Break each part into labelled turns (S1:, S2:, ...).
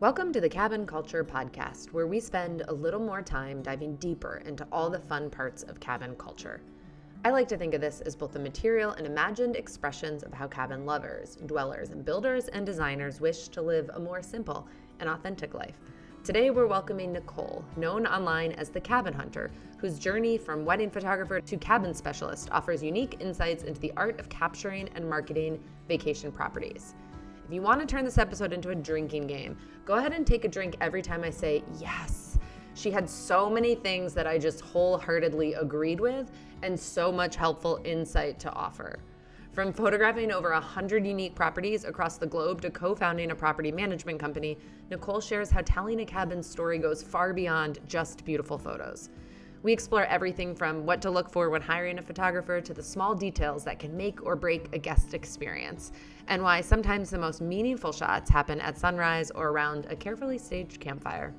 S1: Welcome to the Cabin Culture Podcast, where we spend a little more time diving deeper into all the fun parts of cabin culture. I like to think of this as both the material and imagined expressions of how cabin lovers, dwellers, and builders and designers wish to live a more simple and authentic life. Today, we're welcoming Nicole, known online as the Cabin Hunter, whose journey from wedding photographer to cabin specialist offers unique insights into the art of capturing and marketing vacation properties. If you want to turn this episode into a drinking game, go ahead and take a drink every time I say yes. She had so many things that I just wholeheartedly agreed with and so much helpful insight to offer. From photographing over 100 unique properties across the globe to co-founding a property management company, Nicole shares how telling a cabin story goes far beyond just beautiful photos. We explore everything from what to look for when hiring a photographer to the small details that can make or break a guest experience, and why sometimes the most meaningful shots happen at sunrise or around a carefully staged campfire.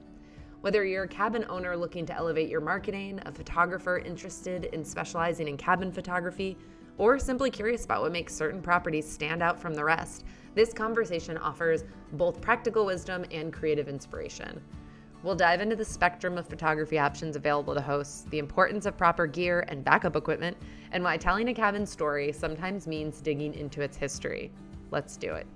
S1: Whether you're a cabin owner looking to elevate your marketing, a photographer interested in specializing in cabin photography, or simply curious about what makes certain properties stand out from the rest, this conversation offers both practical wisdom and creative inspiration. We'll dive into the spectrum of photography options available to hosts, the importance of proper gear and backup equipment, and why telling a cabin story sometimes means digging into its history. Let's do it.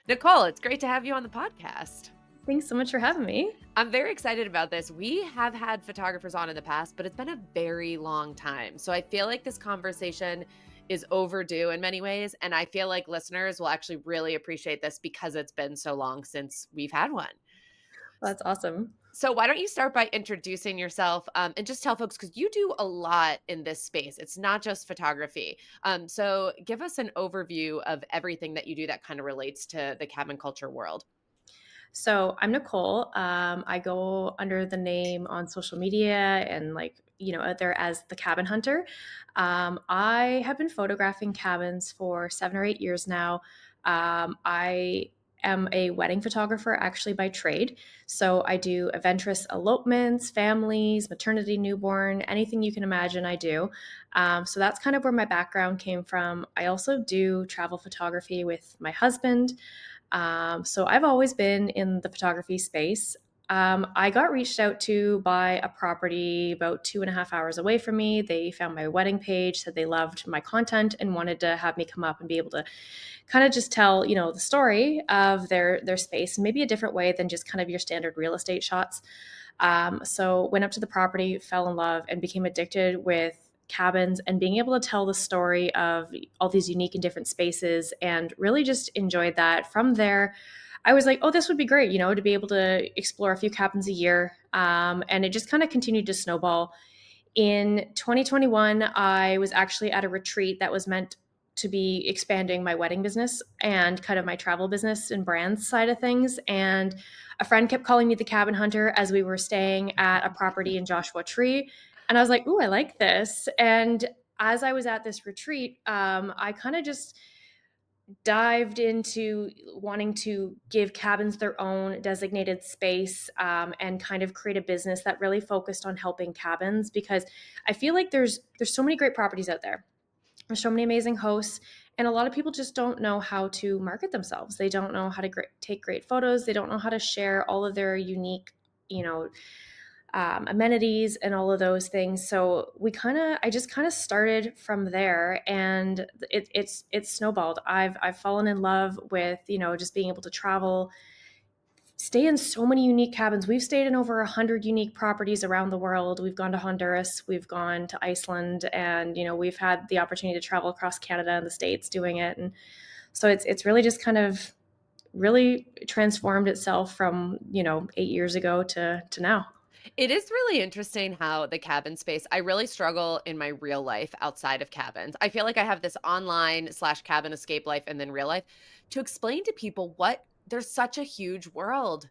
S1: Nicole, it's great to have you on the podcast.
S2: Thanks so much for having me.
S1: I'm very excited about this. We have had photographers on in the past, but it's been a very long time. So I feel like this conversation is overdue in many ways. And I feel like listeners will actually really appreciate this because it's been so long since we've had one.
S2: That's awesome.
S1: So why don't you start by introducing yourself and just tell folks, because you do a lot in this space. It's not just photography. So give us an overview of everything that you do that kind of relates to the cabin culture world.
S2: So I'm Nicole. I go under the name on social media and out there as the Cabin Hunter. I have been photographing cabins for 7 or 8 years now. I am a wedding photographer actually by trade. So I do adventurous elopements, families, maternity, newborn, anything you can imagine I do. So that's kind of where my background came from. I also do travel photography with my husband. So I've always been in the photography space. I got reached out to by a property about 2.5 hours away from me. They found my wedding page, said they loved my content and wanted to have me come up and be able to kind of just tell, the story of their space in maybe a different way than just kind of your standard real estate shots. So went up to the property, fell in love, and became addicted with cabins and being able to tell the story of all these unique and different spaces, and really just enjoyed that. From there, I was like, oh, this would be great, to be able to explore a few cabins a year. And it just kind of continued to snowball. In 2021, I was actually at a retreat that was meant to be expanding my wedding business and kind of my travel business and brand side of things. And a friend kept calling me the Cabin Hunter as we were staying at a property in Joshua Tree. And I was like, ooh, I like this. And as I was at this retreat, I kind of just dived into wanting to give cabins their own designated space, and kind of create a business that really focused on helping cabins, because I feel like there's so many great properties out there. There's so many amazing hosts, and a lot of people just don't know how to market themselves. They don't know how to take great photos. They don't know how to share all of their unique, amenities and all of those things. So I just kind of started from there, and it's snowballed. I've fallen in love with, just being able to travel, stay in so many unique cabins. We've stayed in over 100 unique properties around the world. We've gone to Honduras, we've gone to Iceland, and, we've had the opportunity to travel across Canada and the States doing it. And so it's really just kind of really transformed itself from, 8 years ago to now.
S1: It is really interesting how the cabin space, I really struggle in my real life outside of cabins. I feel like I have this online/cabin escape life and then real life to explain to people what there's such a huge world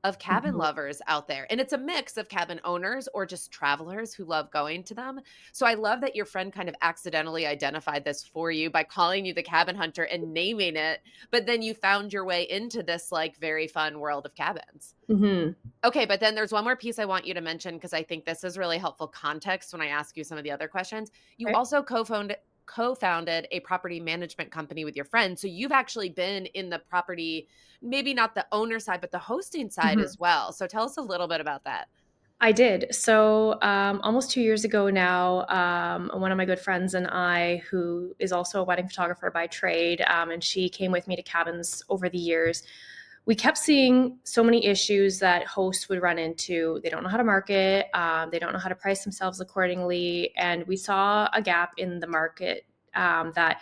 S1: of cabin
S2: Mhm.
S1: lovers out there. And it's a mix of cabin owners or just travelers who love going to them. So I love that your friend kind of accidentally identified this for you by calling you the cabin hunter and naming it, but then you found your way into this like very fun world of cabins.
S2: Mhm.
S1: Okay, but then there's one more piece I want you to mention because I think this is really helpful context when I ask you some of the other questions. You
S2: Okay.
S1: also co-founded co-founded a property management company with your friend. So you've actually been in the property, maybe not the owner side, but the hosting side
S2: Mhm.
S1: as well. So tell us a little bit about that.
S2: I did. So almost 2 years ago now, one of my good friends and I, who is also a wedding photographer by trade, and she came with me to cabins over the years. We kept seeing so many issues that hosts would run into. They don't know how to market, they don't know how to price themselves accordingly. And we saw a gap in the market that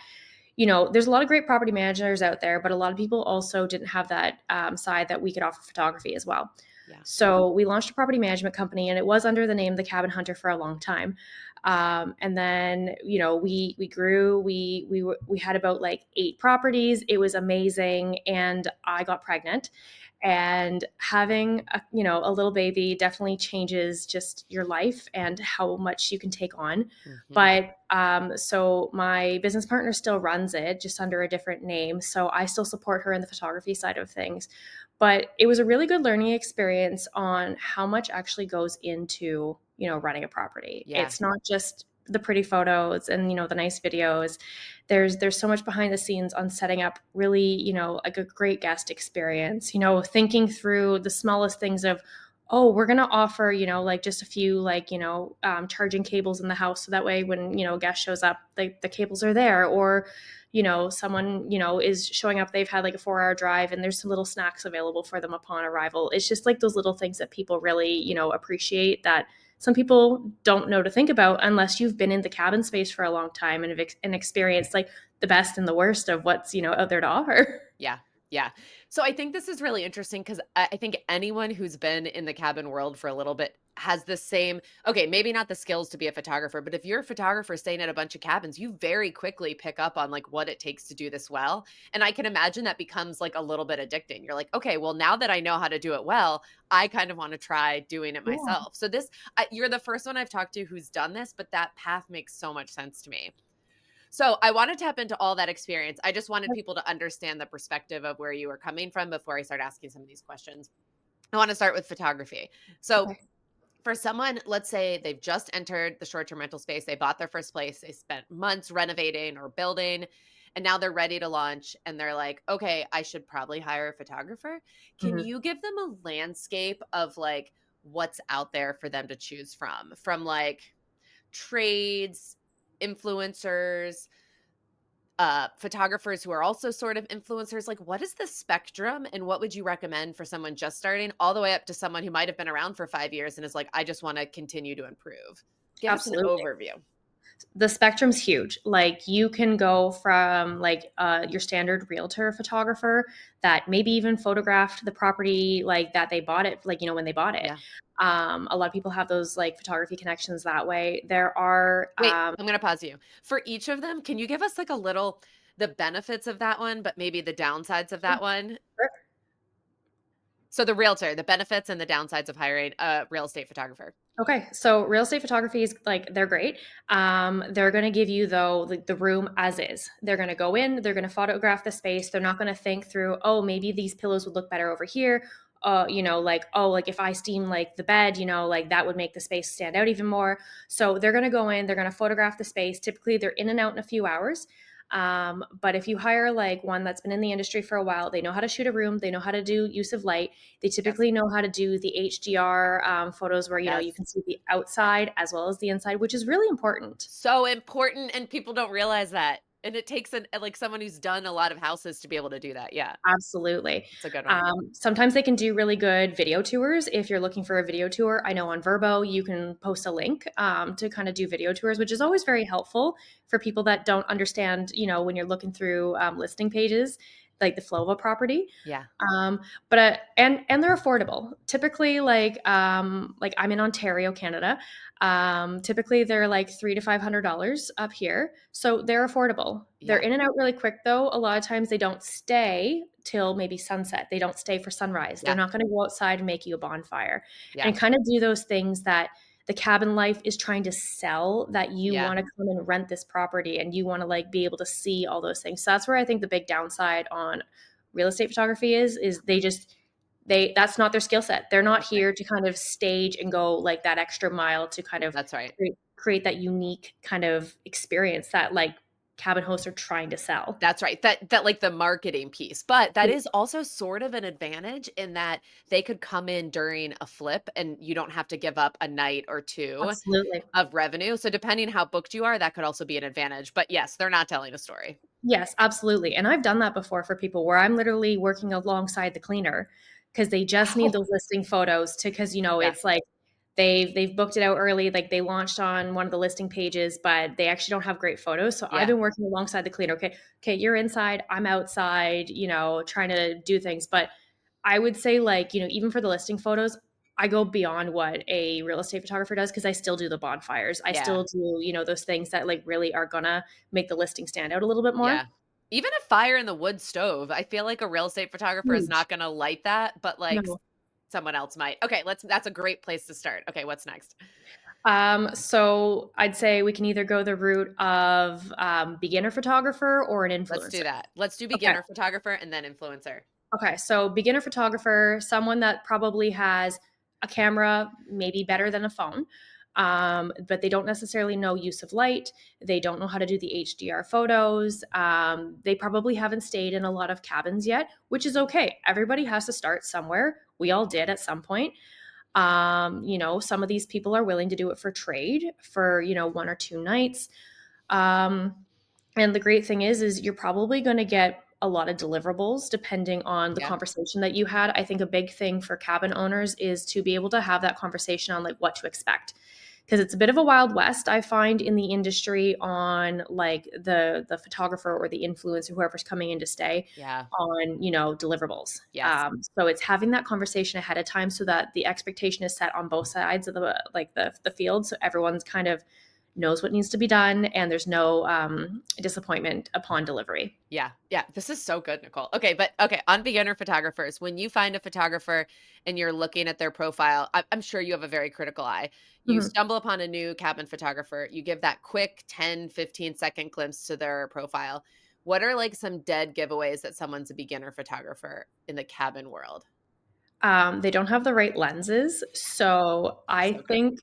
S2: there's a lot of great property managers out there, but a lot of people also didn't have that side that we could offer photography as well.
S1: Yeah.
S2: So we launched a property management company, and it was under the name The Cabin Hunter for a long time. And then we grew. We had about like 8 properties. It was amazing, and I got pregnant. And having a little baby definitely changes just your life and how much you can take on.
S1: Hmm.
S2: But so my business partner still runs it just under a different name. So I still support her in the photography side of things. But it was a really good learning experience on how much actually goes into, running a property.
S1: Yeah.
S2: It's not just the pretty photos and, the nice videos. There's so much behind the scenes on setting up really, like a great guest experience, thinking through the smallest things of, oh, we're going to offer, like just a few, like, charging cables in the house. So that way when, a guest shows up, the cables are there. Or, someone, is showing up, they've had like a 4-hour drive and there's some little snacks available for them upon arrival. It's just like those little things that people really, appreciate, that some people don't know to think about unless you've been in the cabin space for a long time and experienced like the best and the worst of what's, out there to offer.
S1: Yeah. Yeah. So I think this is really interesting because I think anyone who's been in the cabin world for a little bit has the same, okay, maybe not the skills to be a photographer, but if you're a photographer staying at a bunch of cabins, you very quickly pick up on like what it takes to do this well. And I can imagine that becomes like a little bit addicting. You're like, okay, well, now that I know how to do it well, I kind of want to try doing it
S2: Yeah.
S1: myself. So you're the first one I've talked to who's done this, but that path makes so much sense to me. So I want to tap into all that experience. I just wanted people to understand the perspective of where you were coming from before I start asking some of these questions. I want to start with photography. So
S2: Okay.
S1: for someone, let's say they've just entered the short-term rental space, they bought their first place, they spent months renovating or building, and now they're ready to launch and they're like, "Okay, I should probably hire a photographer." Can
S2: Mhm.
S1: you give them a landscape of like what's out there for them to choose from like trades, influencers, photographers who are also sort of influencers? Like, what is the spectrum and what would you recommend for someone just starting all the way up to someone who might have been around for 5 years and is like, I just want to continue to improve? Give us an
S2: Absolutely.
S1: overview.
S2: The spectrum's huge. Like you can go from like your standard realtor photographer that maybe even photographed the property like that they bought it, like when they bought it.
S1: Yeah.
S2: A lot of people have those like photography connections that way. There are
S1: Wait, I'm going to pause you. For each of them, can you give us like a little the benefits of that one, but maybe the downsides of that one? So the realtor, the benefits and the downsides of hiring a real estate photographer.
S2: Okay, so real estate photography is like they're great. They're going to give you though the room as is. They're going to go in, they're going to photograph the space. They're not going to think through, oh, maybe these pillows would look better over here. Like oh, like if I steam like the bed, like that would make the space stand out even more. So they're going to go in, they're going to photograph the space. Typically, they're in and out in a few hours. But if you hire like one that's been in the industry for a while, they know how to shoot a room, they know how to do use of light, they
S1: Yes.
S2: typically know how to do the HDR photos where you
S1: Yes.
S2: can see the outside as well as the inside, which is really important.
S1: So important, and people don't realize that. And it takes like someone who's done a lot of houses to be able to do that. Yeah.
S2: Absolutely.
S1: It's a good one.
S2: Sometimes they can do really good video tours. If you're looking for a video tour, I know on Verbo you can post a link to kind of do video tours, which is always very helpful for people that don't understand, when you're looking through listing pages, like the flow of a property.
S1: Yeah.
S2: But and they're affordable. Typically, like I'm in Ontario, Canada. Typically they're like $300 to $500 up here, so they're affordable. They're
S1: Yeah.
S2: in and out really quick though. A lot of times they don't stay till maybe sunset. They don't stay for sunrise. They're
S1: Yeah.
S2: not going to go outside and make you a bonfire
S1: Yeah.
S2: and kind of do those things that the cabin life is trying to sell, that you
S1: Yeah.
S2: want to come and rent this property and you want to like be able to see all those things. So that's where I think the big downside on real estate photography is they that's not their skill set. They're not
S1: That's right.
S2: here to kind of stage and go like that extra mile to kind of
S1: That's right.
S2: create that unique kind of experience that like cabin hosts are trying to sell.
S1: That's right. That like the marketing piece. But that
S2: Yeah,
S1: is also sort of an advantage in that they could come in during a flip and you don't have to give up a night or 2
S2: absolutely.
S1: of revenue. So depending how booked you are, that could also be an advantage. But yes, they're not telling a story.
S2: Yes, absolutely, and I've done that before for people where I'm literally working alongside the cleaner because they just need
S1: Oh,
S2: those listing photos to, because
S1: yeah.
S2: it's like they've booked it out early, like, they launched on one of the listing pages, but they actually don't have great photos, so I've
S1: Yeah.
S2: been working alongside the cleaner. Okay, you're inside, I'm outside, trying to do things, but I would say, like, even for the listing photos, I go beyond what a real estate photographer does because I still do the bonfires. I
S1: Yeah.
S2: still do, those things that, like, really are gonna make the listing stand out a little bit more.
S1: Yeah. Even a fire in the wood stove, I feel like a real estate photographer is
S2: Huge.
S1: not gonna light that, but, like,
S2: No.
S1: someone else might. Okay, that's a great place to start. Okay, what's next?
S2: So I'd say we can either go the route of, beginner photographer or an
S1: Let's do
S2: influencer.
S1: that. Let's do
S2: Okay.
S1: beginner photographer and then influencer.
S2: Okay, so beginner photographer, someone that probably has a camera, maybe better than a phone, but they don't necessarily know use of light. They don't know how to do the HDR photos. They probably haven't stayed in a lot of cabins yet, which is okay. Everybody has to start somewhere. We all did at some point. Some of these people are willing to do it for trade for, 1 or 2 nights. Um, and the great thing is you're probably going to get a lot of deliverables depending on the
S1: Yeah.
S2: conversation that you had. I think a big thing for cabin owners is to be able to have that conversation on like what to expect. Because it's a bit of a wild west, I find, in the industry on like the photographer or the influencer, whoever's coming in to stay
S1: Yeah.
S2: on, deliverables.
S1: Yes.
S2: So it's having that conversation ahead of time so that the expectation is set on both sides of the field, so everyone's kind of knows what needs to be done and there's no disappointment upon delivery.
S1: Yeah. Yeah. This is so good, Nicole. Okay, but okay, on beginner photographers, when you find a photographer and you're looking at their profile, I'm sure you have a very critical eye. You
S2: Mhm.
S1: stumble upon a new cabin photographer, you give that quick 10, 15-second glimpse to their profile. What are like some dead giveaways that someone's a beginner photographer in the cabin world?
S2: They don't have the right lenses. So I
S1: So good.
S2: think,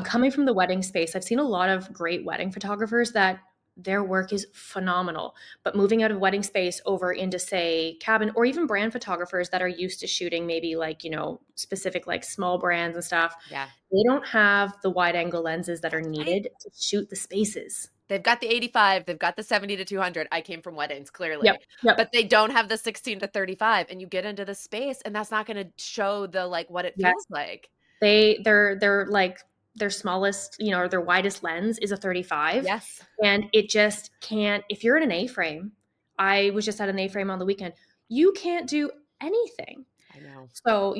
S2: coming from the wedding space, I've seen a lot of great wedding photographers that their work is phenomenal. But moving out of wedding space over into, say, cabin or even brand photographers that are used to shooting maybe like, specific like small brands and stuff,
S1: Yeah.
S2: they don't have the wide angle lenses that are
S1: That's right.
S2: needed to shoot the spaces.
S1: They've got the 85, they've got the 70 to 200. I came from weddings,
S2: Yep.
S1: clearly, but
S2: Yep.
S1: they don't have the 16 to 35, and you get into the space, and that's not gonna show the, like, what it
S2: Yes.
S1: feels like.
S2: They're like their smallest, or their widest lens is a 35,
S1: Yes.
S2: and it just can't. If you're in an A-frame, I was just at an A-frame on the weekend, you can't do anything.
S1: I know.
S2: So,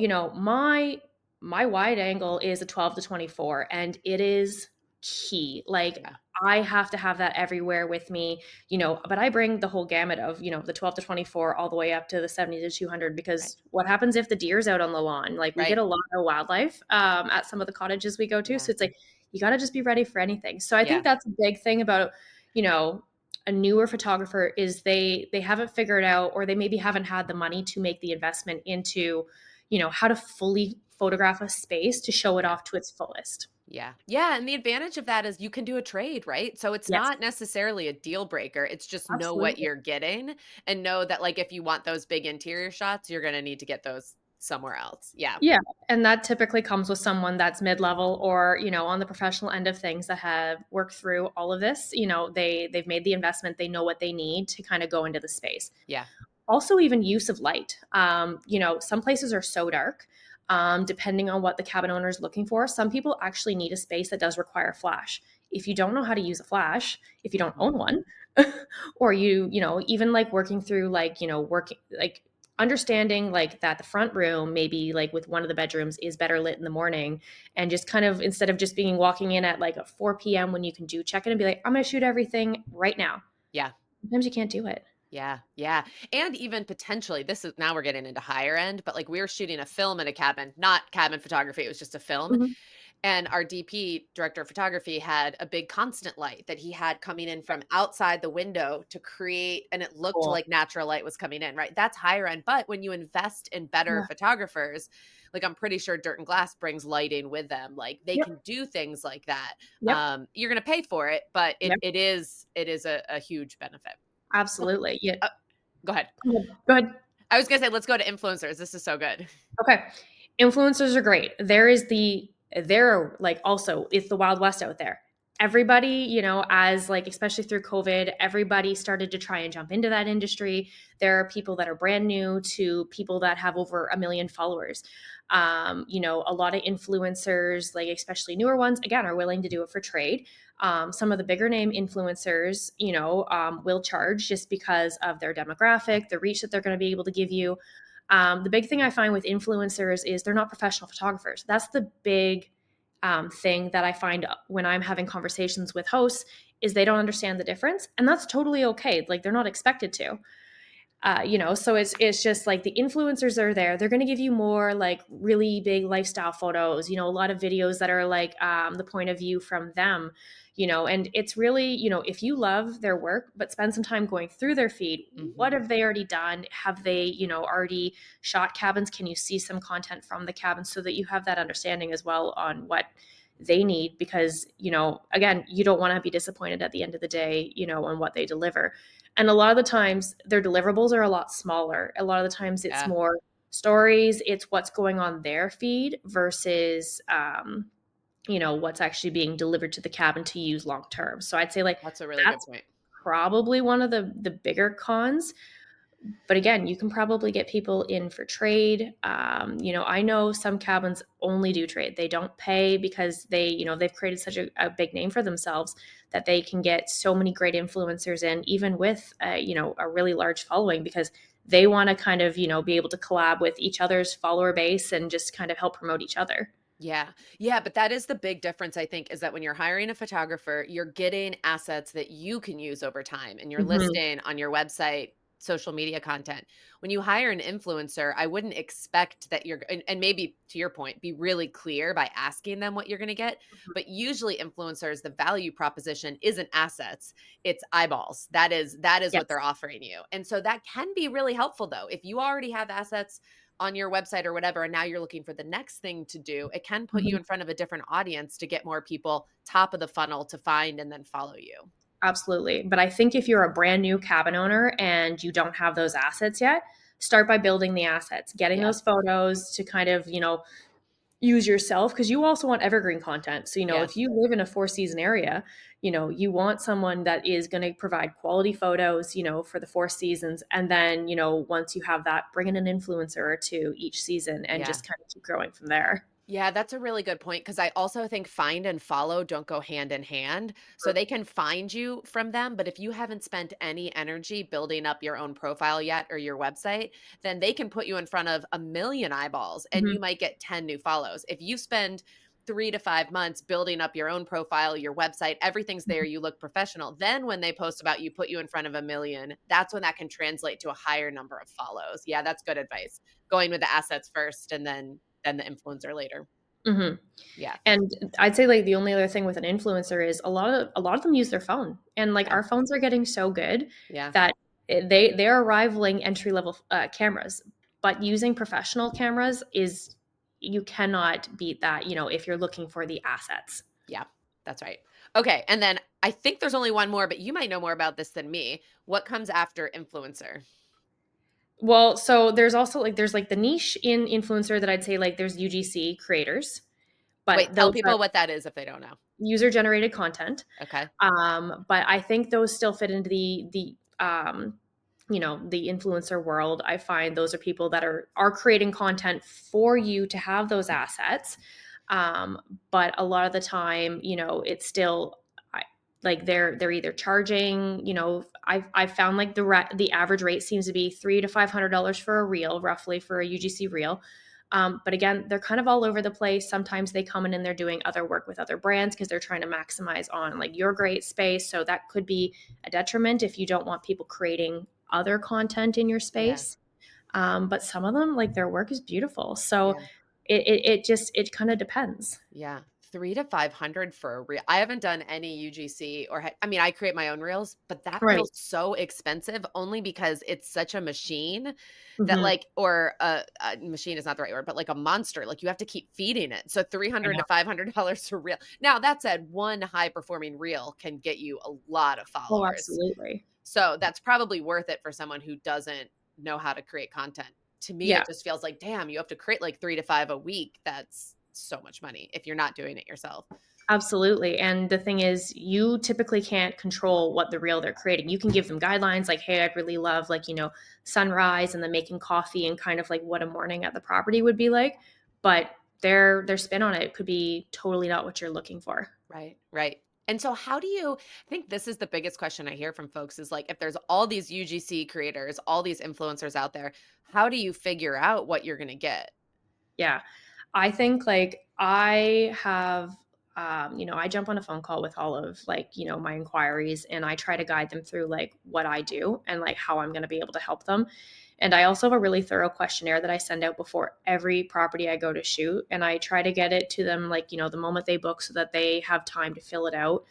S2: my wide angle is a 12 to 24 and it is key. Like
S1: Yeah,
S2: I have to have that everywhere with me, but I bring the whole gamut of, the 12 to 24 all the way up to the 70 to 200
S1: right,
S2: because what happens if the deer's out on the lawn? Like we get
S1: right.
S2: a lot of wildlife at some of the cottages we go to.
S1: Yeah,
S2: So it's like you got to just be ready for anything. So I
S1: yeah,
S2: think that's a big thing about, you know, a newer photographer is they haven't figured out or they maybe haven't had the money to make the investment into how to fully photograph a space to show it
S1: yeah,
S2: off to its fullest.
S1: yeah. Yeah, and the advantage of that is you can do a trade, right? So it's
S2: Yes,
S1: not necessarily a deal breaker, it's just know what
S2: absolutely.
S1: you're getting and know that, like, if you want those big interior shots, you're gonna need to get those somewhere else. Yeah,
S2: Yeah, and that typically comes with someone that's mid-level or, on the professional end of things that have worked through all of this. They've made the investment, they know what they need to kind of go into the space.
S1: yeah,
S2: Also, even use of light. Some places are so dark, depending on what the cabin owner is looking for. Some people actually need a space that does require flash. If you don't know how to use a flash, if you don't
S1: mhm,
S2: own one, or even like working through like, working like understanding like that the front room maybe like with one of the bedrooms is better lit in the morning and just kind of instead of just being walking in at like a 4 p.m. when you can do check in and be like, I'm going to shoot everything right now.
S1: yeah.
S2: Sometimes you can't do it.
S1: Yeah, yeah, and even potentially this is now we're getting into higher end, but, like, we were shooting a film in a cabin, not cabin photography, it was just a film,
S2: Mhm.
S1: And our DP, director of photography, had a big constant light that he had coming in from outside the window to create, and it looked
S2: Cool.
S1: like natural light was coming in, right? That's higher end. But when you invest in better
S2: Yeah.
S1: photographers, like I'm pretty sure Dirt and Glass brings lighting with them. Like they
S2: Yep.
S1: can do things like that.
S2: Yep.
S1: You're gonna pay for it, but it
S2: Yep.
S1: it is it is a huge benefit. Oh,
S2: Absolutely. Yeah.
S1: go ahead.
S2: Go ahead.
S1: I was gonna say, let's go to influencers. This is so good.
S2: Okay. Influencers are great. They're like also it's the Wild West out there. Everybody, as like especially through COVID, everybody started to try and jump into that industry. There are people that are brand new to people that have over 1 million followers. A lot of influencers, like especially newer ones, again, are willing to do it for trade. Some of the bigger name influencers, will charge just because of their demographic, the reach that they're going to be able to give you. The big thing I find with influencers is they're not professional photographers. That's the big thing that I find when I'm having conversations with hosts is they don't understand the difference, and that's totally okay. Like they're not expected to. So it's just like the influencers are there. They're going to give you more like really big lifestyle photos. A lot of videos that are like the point of view from them. And it's really if you love their work, but spend some time going through their feed. What
S1: Mhm.
S2: have they already done? Have they already shot cabins? Can you see some content from the cabins so that you have that understanding as well on what they need? Because again, you don't want to be disappointed at the end of the day on what they deliver. And a lot of the times their deliverables are a lot smaller. A lot of the times it's
S1: Yeah,
S2: more stories, it's what's going on their feed versus what's actually being delivered to the cabin to use long term. So I'd say like
S1: that's a really good
S2: that's
S1: point.
S2: probably one of the bigger cons. But again, you can probably get people in for trade. I know some cabins only do trade. They don't pay because they've created such a big name for themselves that they can get so many great influencers in, even with a really large following, because they want to kind of be able to collab with each other's follower base and just kind of help promote each other.
S1: Yeah. Yeah, but that is the big difference, I think, is that when you're hiring a photographer, you're getting assets that you can use over time and you're
S2: Hmm.
S1: listing on your website, social media content. When you hire an influencer, I wouldn't expect that and maybe to your point, be really clear by asking them what you're going to get. But usually influencers, the value proposition isn't assets, it's eyeballs. That is what
S2: Yes.
S1: they're offering you. And so that can be really helpful though. If you already have assets on your website or whatever, and now you're looking for the next thing to do, it can put you
S2: Mhm.
S1: in front of a different audience to get more people top of the funnel to find and then follow you.
S2: Absolutely. But I think if you're a brand new cabin owner and you don't have those assets yet, start by building the assets, getting
S1: Yeah.
S2: those photos to kind of, use yourself because you also want evergreen content. So, if
S1: Yes.
S2: you live in a four season area, you want someone that is going to provide quality photos, for the four seasons. And then, once you have that, bring in an influencer or two each season and
S1: Yeah.
S2: just kind of keep growing from there.
S1: Yeah, that's a really good point because I also think find and follow don't go hand in hand. So they can find you from them, but if you haven't spent any energy building up your own profile yet or your website, then they can put you in front of 1 million eyeballs and you
S2: Mhm.
S1: might get 10 new follows. If you spend 3 to 5 months building up your own profile, your website, everything's there,
S2: Mhm.
S1: you look professional. Then when they post about you, put you in front of 1 million, that's when that can translate to a higher number of follows. Yeah, that's good advice. Going with the assets first and then the influencer later.
S2: Mhm.
S1: Yeah.
S2: And I'd say like the only other thing with an influencer is a lot of them use their phone. And like
S1: Yeah.
S2: our phones are getting so good
S1: Yeah.
S2: that they're rivaling entry level cameras. But using professional cameras is you cannot beat that, if you're looking for the assets.
S1: Yeah. That's right. Okay. And then I think there's only one more, but you might know more about this than me. What comes after influencer?
S2: Well, so there's like the niche in influencer that I'd say like there's UGC creators,
S1: Wait,
S2: but
S1: tell
S2: those are
S1: people what that is if they don't know.
S2: user generated content.
S1: Okay.
S2: But I think those still fit into the influencer world. I find those are people that are creating content for you to have those assets. Um, but a lot of the time, it's still like they're either charging. I found like the average rate seems to be $300 to $500 for a reel, roughly for a UGC reel. But again, they're kind of all over the place. Sometimes they come in and they're doing other work with other brands because they're trying to maximize on like your great space. So that could be a detriment if you don't want people creating other content in your
S1: Yeah.
S2: space. But some of them, like their work is beautiful. So
S1: Yeah.
S2: it just kind of depends.
S1: Yeah. 3 to 500 for a reel. I haven't done any UGC or I mean, I create my own reels, but that
S2: Right.
S1: feels so expensive only because it's such a machine that
S2: Mhm.
S1: like or a machine is not the right word, but like a monster, like you have to keep feeding it. So
S2: I
S1: 300
S2: know.
S1: to $500 a reel. Now, that said, one high performing reel can get you a lot of
S2: Oh,
S1: followers.
S2: absolutely.
S1: So that's probably worth it for someone who doesn't know how to create content. To me,
S2: Yeah.
S1: it just feels like, damn, you have to create like 3 to 5 a week. That's so much money if you're not doing it yourself.
S2: Absolutely. And the thing is, you typically can't control what the reel they're creating. You can give them guidelines like, hey, I'd really love like, sunrise and then making coffee and kind of like what a morning at the property would be like. But their spin on it could be totally not what you're looking for.
S1: Right, right. And so how do you I think this is the biggest question I hear from folks is like if there's all these UGC creators, all these influencers out there, how do you figure out what you're going to get?
S2: Yeah. I think like I have I jump on a phone call with all of like, my inquiries and I try to guide them through like what I do and like how I'm going to be able to help them. And I also have a really thorough questionnaire that I send out before every property I go to shoot. And I try to get it to them like, the moment they book so that they have time to fill it out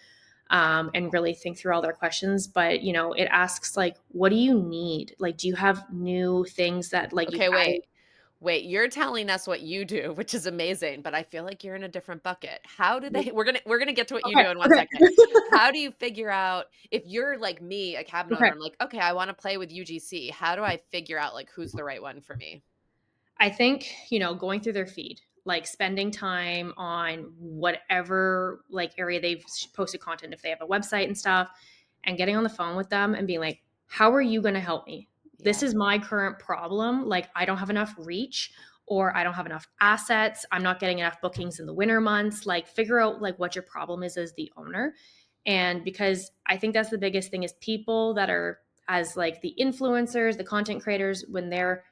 S2: and really think through all their questions. But, it asks like, what do you need? Like, do you have new things that like you've
S1: Okay,
S2: added?
S1: wait. Wait, you're telling us what you do, which is amazing, but I feel like you're in a different bucket. How do they we're going to get to what you
S2: Okay.
S1: do in one
S2: Okay.
S1: second. How do you figure out if you're like me, a cabin owner,
S2: Okay.
S1: I'm like, "Okay, I want to play with UGC." How do I figure out like who's the right one for me?
S2: I think, going through their feed, like spending time on whatever like area they've posted content, if they have a website and stuff, and getting on the phone with them and being like, how are you going to help me? This
S1: Yeah.
S2: is my current problem. Like, I don't have enough reach or I don't have enough assets. I'm not getting enough bookings in the winter months. Like, figure out like what your problem is as the owner. And because I think that's the biggest thing is people that are as like the influencers, the content creators, when they're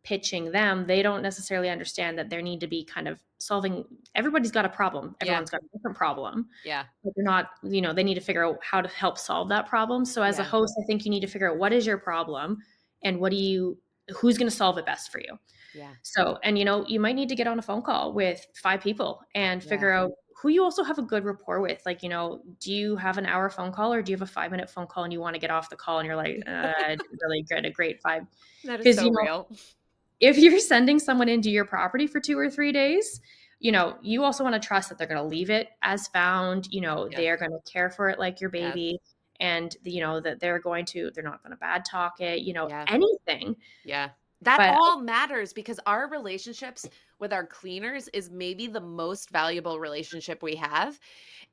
S2: pitching them, they don't necessarily understand that there need to be kind of solving everybody's got a problem.
S1: Yeah.
S2: Everyone's got a different problem.
S1: Yeah.
S2: But they're not, they need to figure out how to help solve that problem. So as a
S1: Yeah.
S2: host, I think you need to figure out what is your problem and who's going to solve it best for you.
S1: Yeah.
S2: So, and you might need to get on a phone call with 5 people and
S1: Yeah.
S2: figure out who you also have a good rapport with. Like, do you have an hour phone call or do you have a 5-minute phone call and you want to get off the call and you're like, I didn't really get a great vibe?
S1: That is
S2: Because,
S1: so real.
S2: if you're sending someone into your property for 2 or 3 days, you also wanna trust that they're gonna leave it as found,
S1: Yes.
S2: they're gonna care for it like your
S1: Yes.
S2: baby, and, that they're not gonna bad talk it,
S1: Yes.
S2: anything.
S1: Yeah. That
S2: But
S1: all matters because our relationships with our cleaners is maybe the most valuable relationship we have.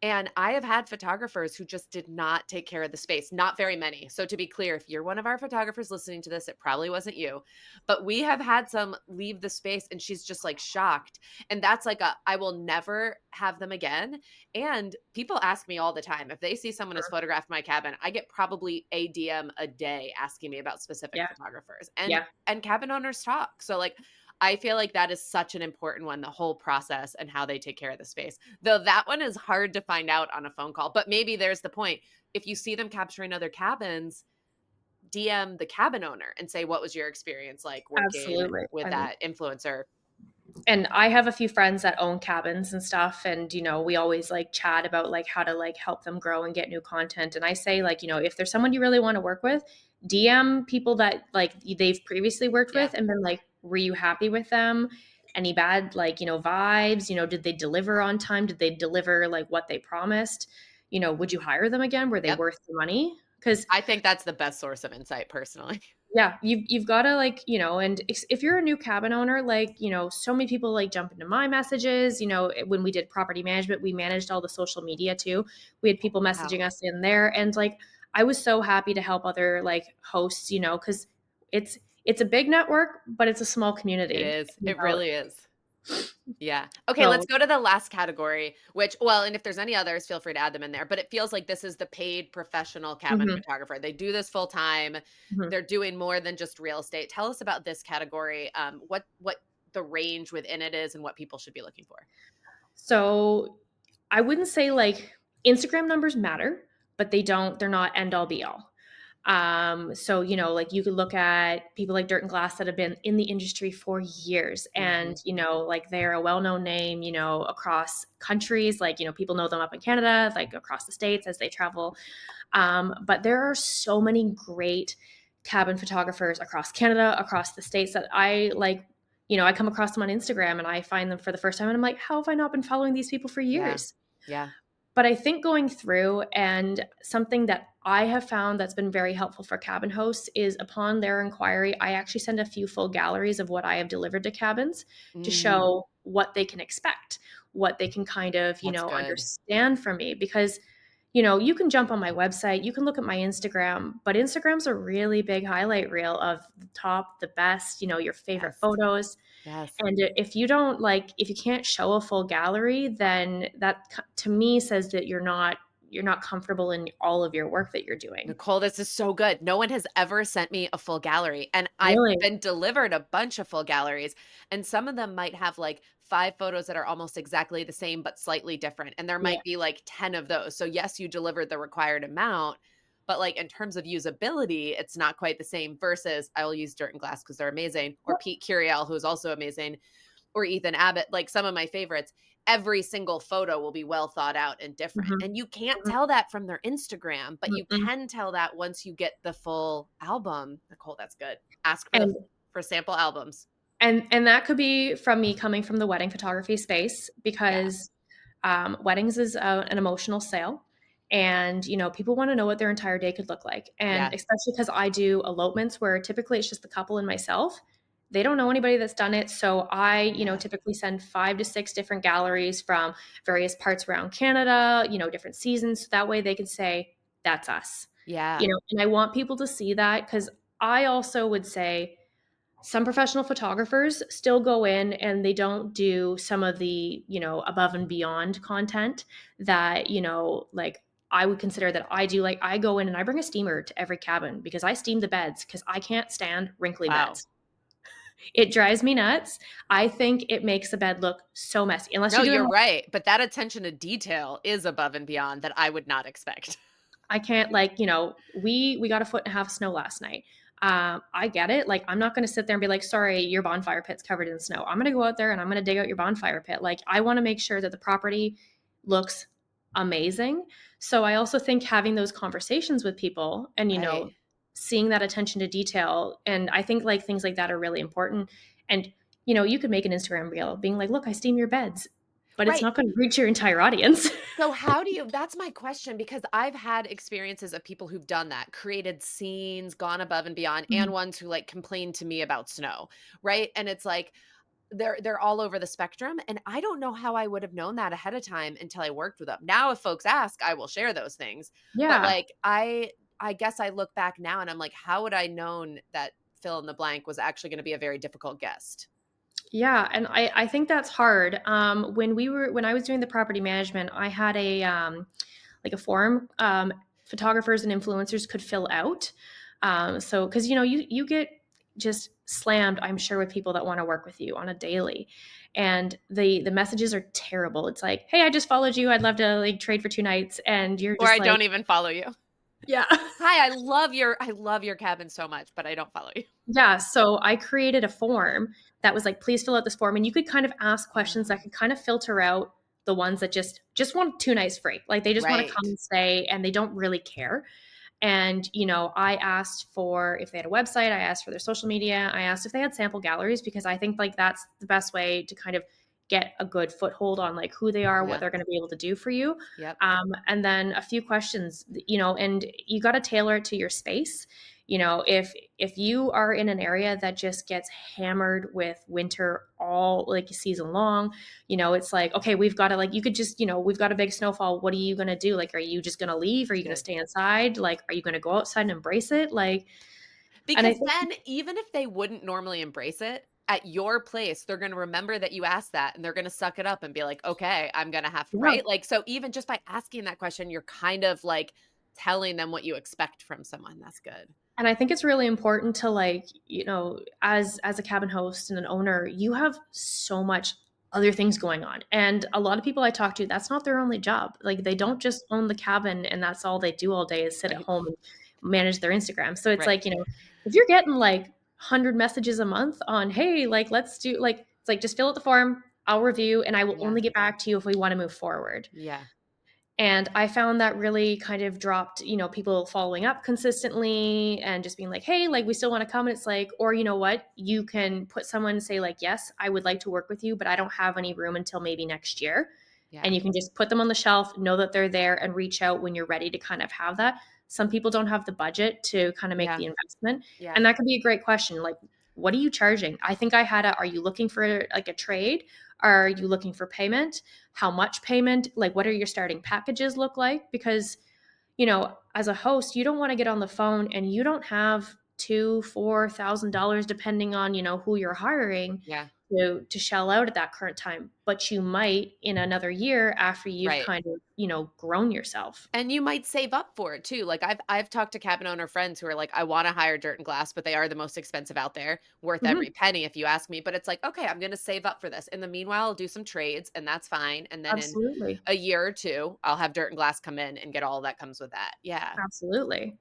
S1: And I have had photographers who just did not take care of the space, not very many. So to be clear, if you're one of our photographers listening to this, it probably wasn't you. But we have had some leave the space and she's just like shocked. And that's like a I will never have them again. And people ask me all the time if they see someone has photographed my cabin, I get probably a DM a day asking me about specific
S2: yeah,
S1: photographers. And
S2: yeah,
S1: cabin owners talk. So like I feel like that is such an important one, the whole process and how they take care of the space. Though that one is hard to find out on a phone call, but maybe there's the point. If you see them capturing other cabins, DM the cabin owner and say, "What was your experience like working
S2: absolutely,
S1: with that influencer?"
S2: and I have a few friends that own cabins and stuff and we always like chat about like how to like help them grow and get new content and I say like if there's someone you really want to work with, DM people that like they've previously worked
S1: Yeah.
S2: with and been like, were you happy with them? Any bad like vibes, did they deliver on time? Did they deliver like what they promised? Would you hire them again? Were they
S1: Yep.
S2: worth the money? Because
S1: I think that's the best source of insight personally.
S2: yeah, you've got to like, and if you're a new cabin owner, like, so many people like jump into my messages, when we did property management, we managed all the social media too. We had people
S1: Wow.
S2: messaging us in there and like I was so happy to help other like hosts, cuz it's a big network, but it's a small
S1: It
S2: community.
S1: is. It really is. Yeah. Okay, let's
S2: So,
S1: go to the last category, which well, and if there's any others, feel free to add them in there, but it feels like this is the paid professional cabin
S2: mhm,
S1: photographer. They do this full time.
S2: mhm.
S1: They're doing more than just real estate. Tell us about this category, what the range within it is and what people should be looking for.
S2: So I wouldn't say like Instagram numbers matter, but they're not end all be all. So, like you could look at people like Dirt and Glass that have been in the industry for years and,
S1: Hmm.
S2: like they're a well-known name, across countries, like, people know them up in Canada, like across the States as they travel. But there are so many great cabin photographers across Canada, across the States that I like, I come across them on Instagram and I find them for the first time and I'm like, how have I not been following these people for
S1: Yeah.
S2: years?
S1: Yeah.
S2: But I think going through and something that I have found that's been very helpful for cabin hosts is upon their inquiry, I actually send a few full galleries of what I have delivered to cabins to
S1: Mm,
S2: show what they can expect, what they can kind of,
S1: that's good.
S2: understand from me. Because, you can jump on my website, you can look at my Instagram, but Instagram's a really big highlight reel of the top, the best, your favorite
S1: Yes.
S2: photos.
S1: Yes.
S2: And if you don't like, if you can't show a full gallery, then that to me says that you're not comfortable in all of your work that you're doing.
S1: Nicole, this is so good. No one has ever sent me a full gallery, and I've
S2: Really?
S1: been delivered a bunch of full galleries, and some of them might have like 5 photos that are almost exactly the same but slightly different, and there
S2: Yeah.
S1: might be like 10 of those. So yes, you delivered the required amount, but like in terms of usability, it's not quite the same versus I will use Dirt and Glass because they're amazing, or
S2: Yep.
S1: Pete Curiel, who is also amazing, or Ethan Abbott, like some of my favorites, every single photo will be well thought out and different.
S2: Mhm.
S1: And you can't
S2: Mhm.
S1: tell that from their Instagram, but you
S2: Mm-mm.
S1: can tell that once you get the full album. Nicole, that's good. Ask for the
S2: And
S1: for sample albums.
S2: and that could be from me coming from the wedding photography space
S1: Yeah.
S2: because weddings is an emotional sale, and people want to know what their entire day could look like, and
S1: Yeah.
S2: especially because I do elopements where typically it's just the couple and myself. They don't know anybody that's done it, so I
S1: Yeah.
S2: typically send 5 to 6 different galleries from various parts around Canada, different seasons, so that way they can say that's us.
S1: Yeah.
S2: And I want people to see that because I also would say some professional photographers still go in and they don't do some of the above and beyond content that like I would consider that I do. Like I go in and I bring a steamer to every cabin because I steam the beds because I can't stand wrinkly
S1: Wow.
S2: beds. It drives me nuts. I think it makes the bed look so messy unless
S1: No,
S2: you're doing
S1: you're
S2: like
S1: right. But that attention to detail is above and beyond that I would not expect.
S2: I can't like, we got a foot and a half of snow last night. I get it. Like, I'm not going to sit there and be like, sorry, your bonfire pit's covered in snow. I'm going to go out there and I'm going to dig out your bonfire pit. Like, I want to make sure that the property looks amazing. So I also think having those conversations with people and,
S1: Right.
S2: seeing that attention to detail. And I think like things like that are really important. And, you could make an Instagram reel being like, look, I steam your beds, but it's
S1: Right.
S2: not going to reach your entire audience.
S1: So how do you that's my question because I've had experiences of people who've done that, created scenes, gone above and beyond, and ones who like complained to me about snow, right? And it's like they're all over the spectrum and I don't know how I would have known that ahead of time until I worked with them. Now if folks ask, I will share those things. But
S2: Yeah.
S1: like I guess I look back now and I'm like how would I known that fill in the blank was actually going to be a very difficult guest?
S2: Yeah, and I think that's hard. When I was doing the property management, I had a like a form photographers and influencers could fill out. So because you get just slammed, I'm sure, with people that want to work with you on a daily, and the messages are terrible. It's like, hey, I just followed you. I'd love to like trade for 2 nights, and you're
S1: Or
S2: just
S1: I
S2: like,
S1: don't even follow you.
S2: yeah.
S1: Hi, I love your cabin so much, but I don't follow you.
S2: Yeah, so I created a form that was like, please fill out this form, and you could kind of ask questions
S1: Yeah.
S2: that could kind of filter out the ones that just want 2 nights free. Like they just want to come
S1: Right.
S2: and stay and they don't really care. And, I asked for if they had a website, I asked for their social media, I asked if they had sample galleries because I think like that's the best way to kind of get a good foothold on like who they are, what
S1: Yeah.
S2: they're going to be able to do for you.
S1: Yep.
S2: And then a few questions, and you got to tailor it to your space. If you are in an area that just gets hammered with winter all like season long, it's like, okay, we've got to like, you could just, we've got a big snowfall. What are you going to do? Like, are you just going to leave? Are
S1: That's
S2: you going to
S1: good.
S2: stay inside? Like, are you going to go outside and embrace it? Like, and I
S1: Because
S2: think,
S1: then even if they wouldn't normally embrace it, at your place, they're gonna remember that you asked that and they're gonna suck it up and be like, "Okay, I'm gonna have"
S2: yeah.
S1: right? Like, so even just by asking that question, you're kind of like telling them what you expect from someone. That's good.
S2: And I think it's really important to like, as a cabin host and an owner, you have so much other things going on. And a lot of people I talk to, that's not their only job. Like they don't just own the cabin and that's all they do all day is sit at
S1: Right.
S2: home and manage their Instagram. So it's
S1: Right.
S2: like, if you're getting like 100 messages a month on, hey, like, let's do like, it's like, just fill out the form, I'll review, and I will
S1: Yeah.
S2: only get back to you if we want to move forward.
S1: Yeah.
S2: And I found that really kind of dropped, people following up consistently and just being like, hey, like, we still want to come. And it's like, or you know what? You can put someone say, like, yes, I would like to work with you, but I don't have any room until maybe next year.
S1: Yeah.
S2: And you can just put them on the shelf, know that they're there, and reach out when you're ready to kind of have that. Some people don't have the budget to kind of make
S1: Yeah.
S2: the investment.
S1: Yeah.
S2: And that could be a great question. Like, what are you charging? I think I had are you looking for like a trade? Are you looking for payment? How much payment? Like, what are your starting packages look like? Because, as a host, you don't want to get on the phone and you don't have $2,000, $4,000, depending on, who you're hiring
S1: Yeah.
S2: to shell out at that current time. But you might in another year after you've
S1: Right.
S2: kind of, grown yourself.
S1: And you might save up for it too. Like I've talked to cabin owner friends who are like, I want to hire dirt and glass, but they are the most expensive out there, worth every
S2: Mhm.
S1: penny if you ask me. But it's like, okay, I'm gonna save up for this. In the meanwhile, I'll do some trades and that's fine. And then in
S2: Absolutely.
S1: a year or two, I'll have dirt and glass come in and get all that comes with that. Yeah.
S2: Absolutely.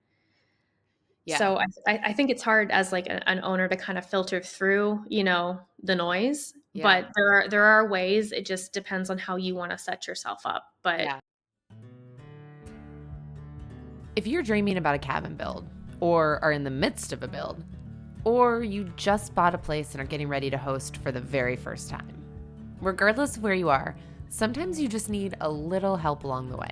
S1: Yeah.
S2: So I think it's hard as like an owner to kind of filter through, the noise.
S1: Yeah.
S2: But there are ways. It just depends on how you want to set yourself up. But
S1: Yeah. If you're dreaming about a cabin build, or are in the midst of a build, or you just bought a place and are getting ready to host for the very first time, regardless of where you are, sometimes you just need a little help along the way.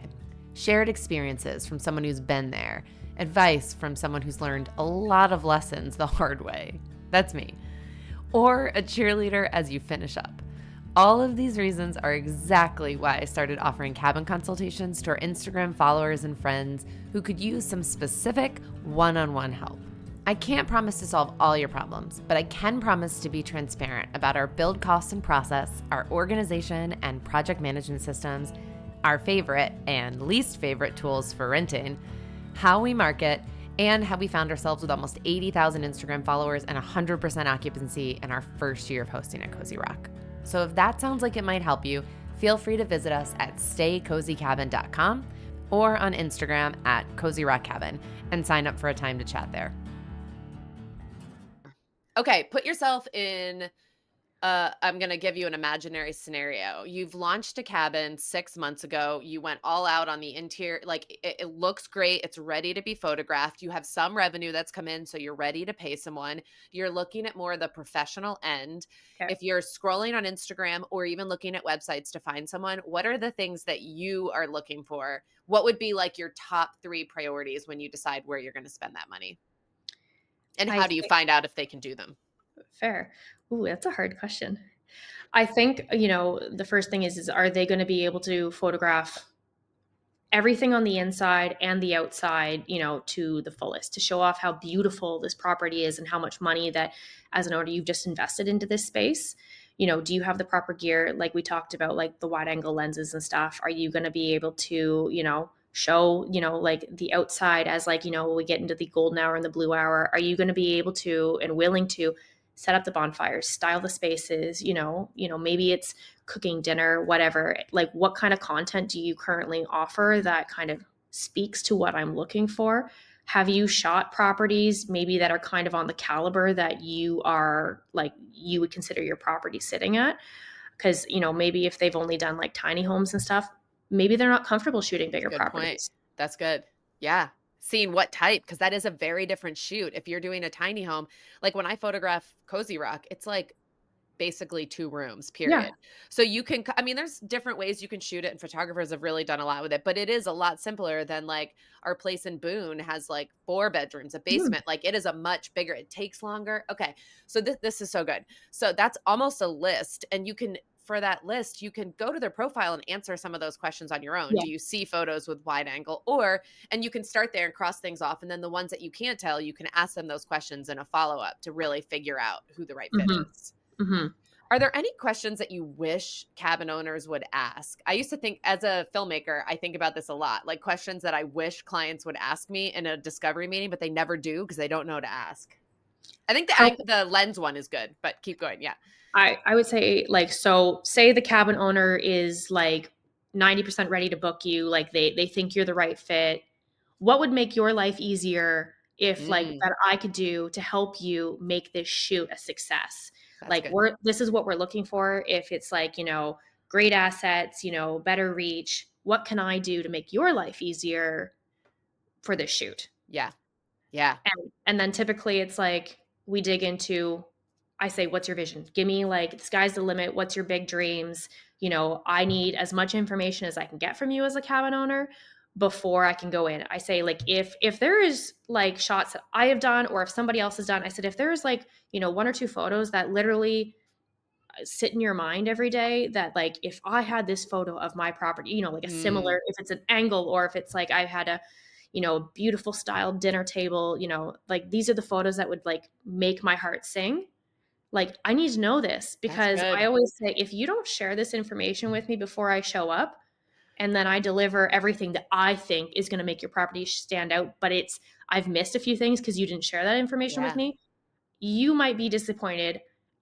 S1: Shared experiences from someone who's been there, advice from someone who's learned a lot of lessons the hard way. That's me. Or a cheerleader as you finish up. All of these reasons are exactly why I started offering cabin consultations to our Instagram followers and friends who could use some specific one-on-one help. I can't promise to solve all your problems, but I can promise to be transparent about our build costs and process, our organization and project management systems, our favorite and least favorite tools for renting, how we market, and how we found ourselves with almost 80,000 Instagram followers and 100% occupancy in our first year of hosting at Cozy Rock. So if that sounds like it might help you, feel free to visit us at staycozycabin.com or on Instagram at Cozy Rock Cabin and sign up for a time to chat there. Okay, put yourself in I'm going to give you an imaginary scenario. You've launched a cabin 6 months ago. You went all out on the interior. Like it looks great. It's ready to be photographed. You have some revenue that's come in, so you're ready to pay someone. You're looking at more of the professional end.
S2: okay.
S1: If you're scrolling on Instagram or even looking at websites to find someone, what are the things that you are looking for? What would be like your top 3 priorities when you decide where you're going to spend that money? And
S2: I
S1: how do you
S2: think
S1: find out if they can do them?
S2: fair. Ooh, that's a hard question. I think, the first thing is are they going to be able to photograph everything on the inside and the outside, to the fullest to show off how beautiful this property is and how much money that as an owner you've just invested into this space. Do you have the proper gear like we talked about, like the wide angle lenses and stuff? Are you going to be able to, show, like the outside as like, when we get into the golden hour and the blue hour? Are you going to be able to and willing to set up the bonfires, style the spaces, maybe it's cooking dinner, whatever. Like, what kind of content do you currently offer that kind of speaks to what I'm looking for? Have you shot properties maybe that are kind of on the caliber that you are like you would consider your property sitting at? Because, maybe if they've only done like tiny homes and stuff, maybe they're not comfortable shooting bigger
S1: Good point.
S2: properties.
S1: That's good. Yeah. Seeing what type, because that is a very different shoot. If you're doing a tiny home, like when I photograph Cozy Rock, it's like basically 2 rooms,
S2: Yeah.
S1: period. So you can, I mean, there's different ways you can shoot it, and photographers have really done a lot with it, but it is a lot simpler than like our place in Boone has like 4 bedrooms, a
S2: Mm,
S1: basement. Like it is a much bigger, it takes longer. Okay. So this is so good. So that's almost a list. And you can, for that list, you can go to their profile and answer some of those questions on your own.
S2: yeah.
S1: Do you see photos with wide angle? Or, and you can start there and cross things off. And then the ones that you can't tell, you can ask them those questions in a follow up to really figure out who the right fit
S2: Hmm.
S1: is.
S2: Hmm.
S1: Are there any questions that you wish cabin owners would ask? I used to think, as a filmmaker, I think about this a lot, like questions that I wish clients would ask me in a discovery meeting, but they never do because they don't know to ask. I think
S2: How
S1: the lens one is good, but keep going. Yeah.
S2: I would say, like, so say the cabin owner is like 90% ready to book you, like they think you're the right fit. what would make your life easier if like
S1: Mm,
S2: that I could do to help you make this shoot a success?
S1: that's
S2: Like
S1: good.
S2: this is what we're looking for. If it's like, great assets, better reach, what can I do to make your life easier for this shoot?
S1: Yeah. Yeah.
S2: And then typically it's like we dig into, I say, what's your vision? Give me like the sky's the limit. What's your big dreams? I need as much information as I can get from you as a cabin owner before I can go in. I say like if there is like shots that I have done or if somebody else has done, I said if there's like, one or two photos that literally sit in your mind every day that like if I had this photo of my property, like a
S1: Mm,
S2: similar, if it's an angle or if it's like I've had a beautiful styled dinner table, like these are the photos that would like make my heart sing. Like I need to know this
S1: that's
S2: because I
S1: good.
S2: always say if you don't share this information with me before I show up and then I deliver everything that I think is going to make your property stand out, but I've missed a few things because you didn't share that information with
S1: Yeah.
S2: me, you might be disappointed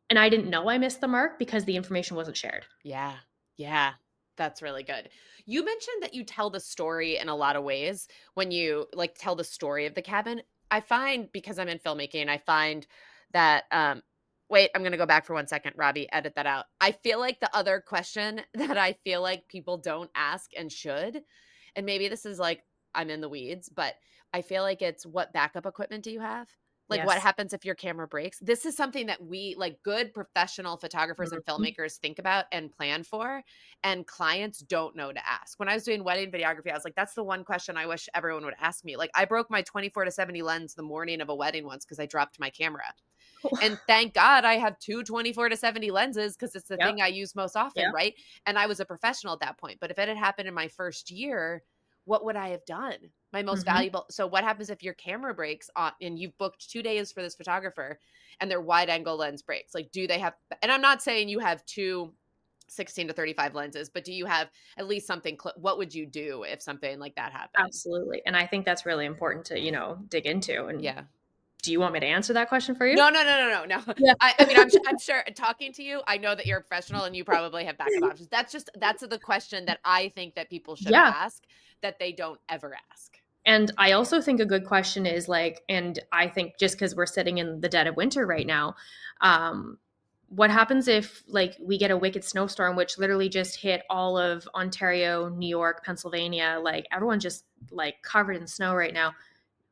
S2: and I didn't know I missed the mark because the information wasn't shared.
S1: Yeah. Yeah. That's really good. You mentioned that you tell the story in a lot of ways when you like tell the story of the cabin. I find because I'm in filmmaking, I find that wait, I'm going to go back for 1 second, Robbie, edit that out. I feel like the other question that I feel like people don't ask and should, and maybe this is like I'm in the weeds, but I feel like it's what backup equipment do you have? Like, what
S2: Yes.
S1: happens if your camera breaks? This is something that we, like good professional photographers and
S2: Mhm.
S1: filmmakers, think about and plan for, and clients don't know to ask. When I was doing wedding videography, I was like, that's the one question I wish everyone would ask me. Like, I broke my 24 to 70 lens the morning of a wedding once because I dropped my camera. And thank God I have two 24 to 70 lenses because it's the
S2: Yep.
S1: thing I use most often,
S2: Yep.
S1: right? And I was a professional at that point. But if it had happened in my first year, what would I have done? My most
S2: Mhm.
S1: valuable. So what happens if your camera breaks on and you've booked 2 days for this photographer and their wide angle lens breaks? Like, do they have, and I'm not saying you have two 16 to 35 lenses, but do you have at least something, what would you do if something like that happened?
S2: Absolutely, and I think that's really important to, dig into, and
S1: Yeah.
S2: do you want me to answer that question for you?
S1: No, no, no, no, no, no.
S2: Yeah.
S1: I mean, I'm sure talking to you, I know that you're a professional and you probably have backup options. That's the question that I think that people should
S2: Yeah,
S1: ask that they don't ever ask.
S2: and I also think a good question is, like, and I think just because 'cause we're sitting in the dead of winter right now, um, what happens if, like, we get a wicked snowstorm, which literally just hit all of Ontario, New York, Pennsylvania, like, everyone just, like, covered in snow right now.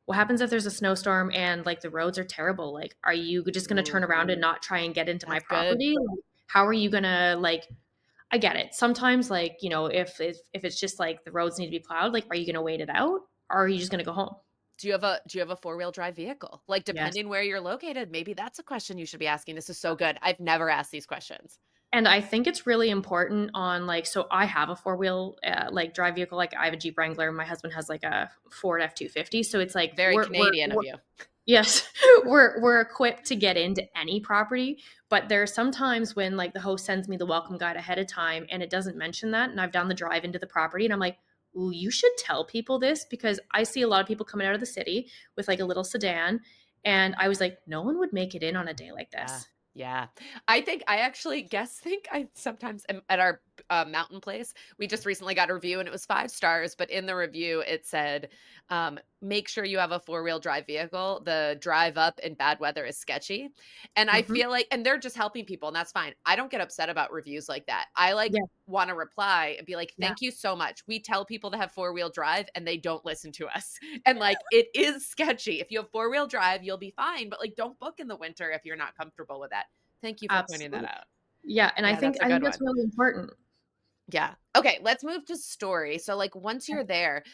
S2: What happens if there's a snowstorm and, like, the roads are terrible? Like, are you just gonna turn
S1: Ooh,
S2: around and not try and get into my
S1: that's good.
S2: property? Like, how are you gonna, like, I get it. Sometimes, like, if it's just, like, the roads need to be plowed, like, are you gonna wait it out, or are you just gonna go home?
S1: Do you have a four-wheel drive vehicle? Like,
S2: Yes.
S1: depending where you're located, maybe that's a question you should be asking. This is so good. I've never asked these questions.
S2: And I think it's really important on, like, so I have a four-wheel, like, drive vehicle, like, I have a Jeep Wrangler, my husband has, like, a Ford F-250, so it's like
S1: Very Canadian of
S2: we're
S1: you.
S2: yes, we're equipped to get into any property, but there are some times when, like, the host sends me the welcome guide ahead of time, and it doesn't mention that, and I've done the drive into the property, and I'm like, "Ooh, you should tell people this," because I see a lot of people coming out of the city with, like, a little sedan, and I was like, "No one would make it in on a day like
S1: Yeah.
S2: this."
S1: Yeah. I actually think I sometimes am at our mountain place. We just recently got a review and it was 5 stars, but in the review it said, make sure you have a four-wheel drive vehicle. The drive up in bad weather is sketchy. And I
S2: Mhm.
S1: feel like, and they're just helping people, and that's fine. I don't get upset about reviews like that. I like
S2: Yeah,
S1: want to reply and be like,
S2: yeah,
S1: thank you so much. We tell people to have four-wheel drive and they don't listen to us. And like it is sketchy. If you have four-wheel drive, you'll be fine, but like don't book in the winter if you're not comfortable with that. Thank you for pointing that
S2: absolutely.
S1: out.
S2: Yeah, and
S1: Yeah, that's a
S2: I think
S1: good
S2: that's
S1: one.
S2: really important.
S1: Yeah. Okay, let's move to story. So like once you're there,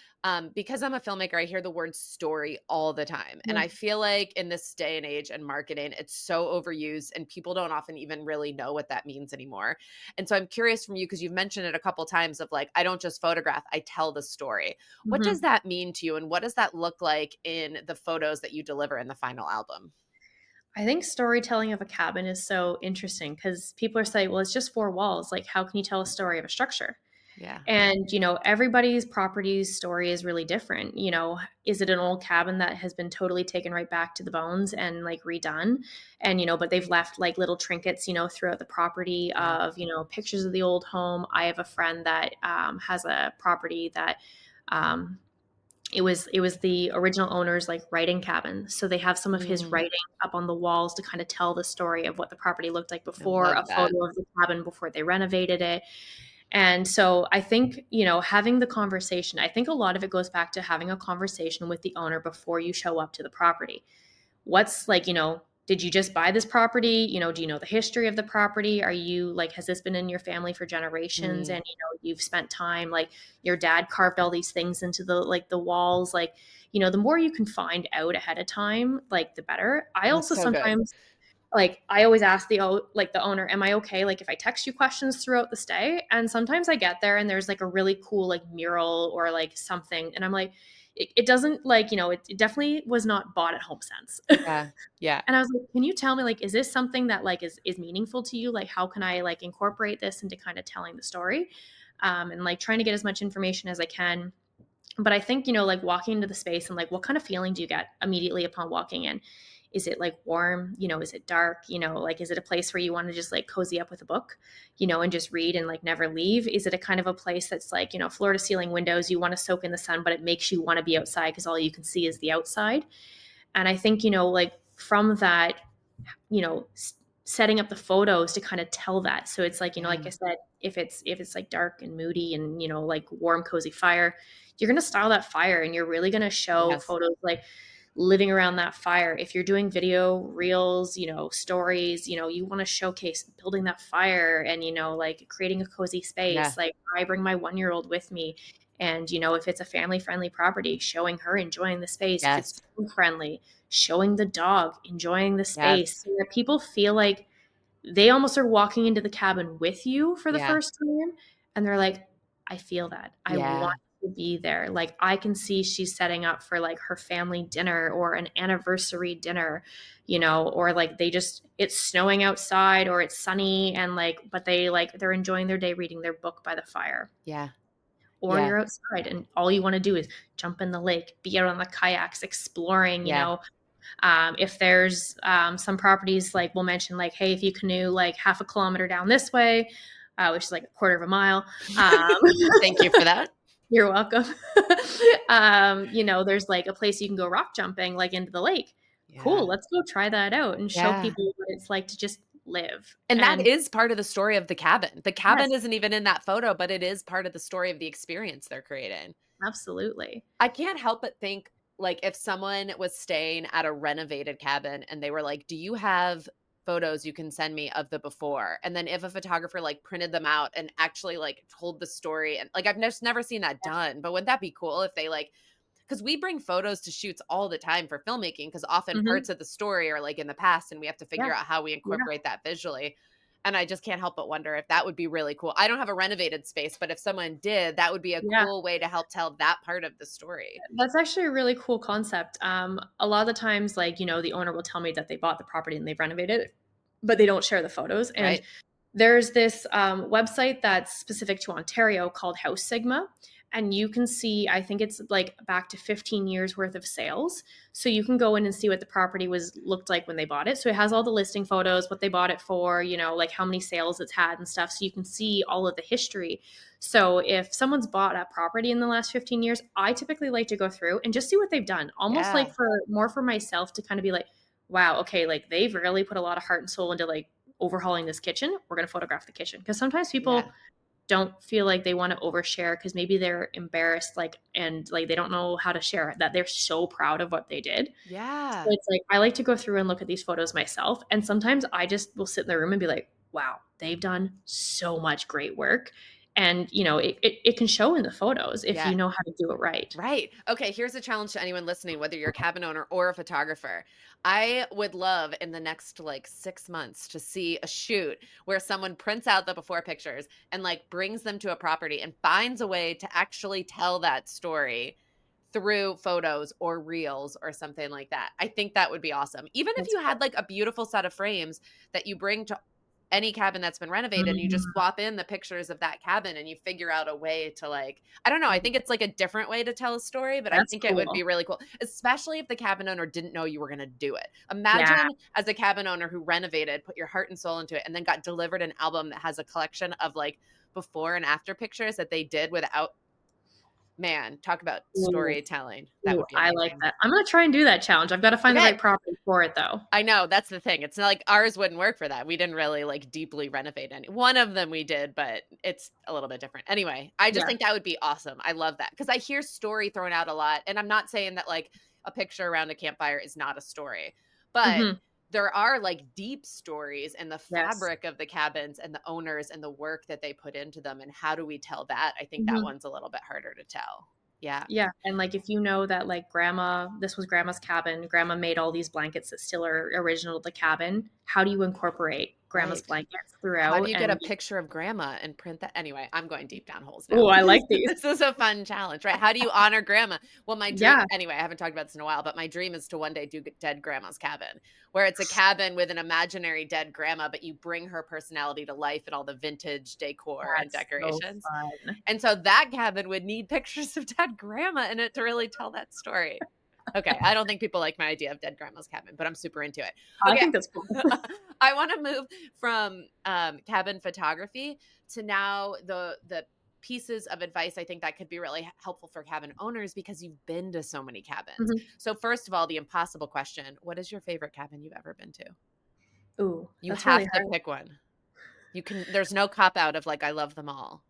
S1: because I'm a filmmaker, I hear the word story all the time. And
S2: Yeah.
S1: I feel like in this day and age and marketing, it's so overused and people don't often even really know what that means anymore. And so I'm curious from you because you've mentioned it a couple times of like, I don't just photograph, I tell the story. What does
S2: Mhm.
S1: that mean to you? And what does that look like in the photos that you deliver in the final album?
S2: I think storytelling of a cabin is so interesting because people are saying, well, it's just four walls. Like, how can you tell a story of a structure?
S1: Yeah.
S2: And, everybody's property's story is really different. Is it an old cabin that has been totally taken right back to the bones and like redone? And, but they've left like little trinkets, throughout the property
S1: Yeah.
S2: of, pictures of the old home. I have a friend that has a property that, um, it was the original owner's like writing cabin. So they have some of his
S1: Mm,
S2: writing up on the walls to kind of tell the story of what the property looked like
S1: I
S2: before,
S1: love
S2: a
S1: that.
S2: photo of the cabin before they renovated it. And so I think, having the conversation, I think a lot of it goes back to having a conversation with the owner before you show up to the property. What's like, did you just buy this property? Do you know the history of the property? Are you like, has this been in your family for generations?
S1: Mm,
S2: And, you've spent time, like your dad carved all these things into the walls. Like, the more you can find out ahead of time, like the better. I
S1: that's
S2: also
S1: so good.
S2: sometimes like I always ask the owner, am I okay like if I text you questions throughout the stay? And sometimes I get there and there's like a really cool like mural or like something, and I'm like, it doesn't like, it definitely was not bought at HomeSense.
S1: Yeah. Yeah.
S2: And I was like, can you tell me, like, is this something that like is meaningful to you? Like, how can I like incorporate this into kind of telling the story? And like trying to get as much information as I can. But I think, like walking into the space and like what kind of feeling do you get immediately upon walking in? Is it like warm? Is it dark? Like is it a place where you want to just like cozy up with a book, and just read and like never leave? Is it a kind of a place that's like, floor to ceiling windows, you want to soak in the sun, but it makes you want to be outside because all you can see is the outside? And I think, like from that, setting up the photos to kind of tell that. So it's like, like I
S1: Yeah.
S2: said, if it's like dark and moody and, like warm, cozy fire, you're going to style that fire and you're really going to show
S1: Yes.
S2: photos like living around that fire. If you're doing video reels, stories, you want to showcase building that fire and, like creating a cozy
S1: Yeah.
S2: space. Like I bring my 1-year-old with me, and, if it's a family friendly property, showing her enjoying the space. If it's
S1: Yes.
S2: friendly, showing the dog enjoying the
S1: Yes.
S2: space so that people feel like they almost are walking into the cabin with you for the
S1: Yeah.
S2: first time, and they're like, I feel that. I want
S1: Yeah.
S2: to be there. Like I can see she's setting up for like her family dinner or an anniversary dinner, or like it's snowing outside or it's sunny and like but they're enjoying their day reading their book by the fire.
S1: Yeah.
S2: Or
S1: Yeah.
S2: you're outside and all you want to do is jump in the lake, be out on the kayaks, exploring,
S1: Yeah.
S2: if there's some properties like we'll mention like, hey, if you canoe like half a kilometer down this way, which is like a quarter of a mile, um,
S1: Thank you for that.
S2: you're welcome. There's like a place you can go rock jumping like into the lake.
S1: Yeah.
S2: Cool, let's go try that out and show
S1: Yeah.
S2: people what it's like to just live.
S1: And that
S2: And
S1: is part of the story of the cabin. The
S2: yes,
S1: cabin isn't even in that photo, but it is part of the story of the experience they're creating.
S2: absolutely.
S1: I can't help but think, like, if someone was staying at a renovated cabin and they were like, "Do you have photos you can send me of the before?" And then if a photographer, like, printed them out and actually, like, told the story and, like, I've just never seen that done, but wouldn't that be cool if they, like, because we bring photos to shoots all the time for filmmaking because often
S2: Hmm.
S1: parts of the story are, like, in the past, and we have to
S2: Yeah,
S1: figure out how we
S2: yeah,
S1: incorporate that visually, and I just can't help but wonder if that would be really cool. I don't have a renovated space, but if someone did, that would be a
S2: yeah.
S1: cool way to help tell that part of the story.
S2: That's actually a really cool concept. A lot of the times, like, the owner will tell me that they bought the property and they've renovated it, but they don't share the photos. And
S1: Right?
S2: there's this website that's specific to Ontario called House Sigma. And you can see, I think it's like back to 15 years worth of sales. So you can go in and see what the property was looked like when they bought it. So it has all the listing photos, what they bought it for, like how many sales it's had and stuff. So you can see all of the history. So if someone's bought a property in the last 15 years, I typically like to go through and just see what they've done. Almost
S1: Yeah.
S2: like for myself to kind of be like, wow, okay, like they've really put a lot of heart and soul into like overhauling this kitchen. We're going to photograph the kitchen. Because sometimes
S1: Yeah.
S2: people don't feel like they want to overshare because maybe they're embarrassed, like, and like they don't know how to share it, that they're so proud of what they did. So
S1: Yeah.
S2: it's like I like to go through and look at these photos myself. And sometimes I just will sit in the room and be like, wow, they've done so much great work. And, it can show in the photos if
S1: Yeah.
S2: you know how to do it right.
S1: Right. Okay, here's a challenge to anyone listening, whether you're a cabin owner or a photographer. I would love in the next like 6 months to see a shoot where someone prints out the before pictures and like brings them to a property and finds a way to actually tell that story through photos or reels or something like that. I think that would be awesome. Even if
S2: That's
S1: you had like a beautiful set of frames that you bring to any cabin that's been renovated and you just
S2: cool.
S1: swap in the pictures of that cabin and you figure out a way to like I don't know, I think it's like a different way to tell a story, but I
S2: That's
S1: think it would be
S2: cool.
S1: really cool, especially if the cabin owner didn't know you were going to do it.
S2: Yeah.
S1: Imagine as a cabin owner who renovated, put your heart and soul into it and then got delivered an album that has a collection of like before and after pictures that they did without Man, talk about
S2: Ooh,
S1: storytelling. That
S2: ooh,
S1: would be
S2: I like
S1: amazing.
S2: that. I'm gonna try and do that challenge. I've gotta find the
S1: Okay.
S2: right property for it, though.
S1: I know, that's the thing. It's not like ours wouldn't work for that. We didn't really, like, deeply renovate any one of them we did, but it's a little bit different. Anyway, I just
S2: Yeah.
S1: think that would be awesome. I love that because I hear story thrown out a lot, and I'm not saying that, like, a picture around a campfire is not a story, but
S2: Mhm.
S1: there are, like, deep stories in the
S2: Yes.
S1: fabric of the cabins and the owners and the work that they put into them, and how do we tell that? I think that
S2: Mhm.
S1: one's a little bit harder to tell. Yeah.
S2: Yeah, and, like, if you know that, like, grandma this was grandma's cabin, grandma made all these blankets that still are original to the cabin, how do you incorporate grandma's
S1: Right.
S2: blankets
S1: How do
S2: throughout
S1: you get a
S2: and
S1: picture of grandma and print that? Anyway, I'm going deep down holes now.
S2: ooh, I like these.
S1: This is a fun challenge, right? How do you honor grandma? Well, my dream
S2: Yeah.
S1: anyway, I haven't talked about this in a while, but my dream is to one day do dead grandma's cabin, where it's a cabin with an imaginary dead grandma, but you bring her personality to life and all the vintage decor and
S2: That's so
S1: decorations.
S2: fun.
S1: And so that cabin would need pictures of dead grandma in it to really tell that story. Okay, I don't think people like my idea of dead grandma's cabin, but I'm super into it.
S2: I
S1: Okay.
S2: think that's cool.
S1: I want to move from cabin photography to now the pieces of advice I think that could be really helpful for cabin owners because you've been to so many cabins.
S2: Mhm.
S1: So first of all, the impossible question, what is your favorite cabin you've ever been to?
S2: Ooh,
S1: You
S2: that's really
S1: have to
S2: hard.
S1: pick one. You can there's no cop out of like I love them all.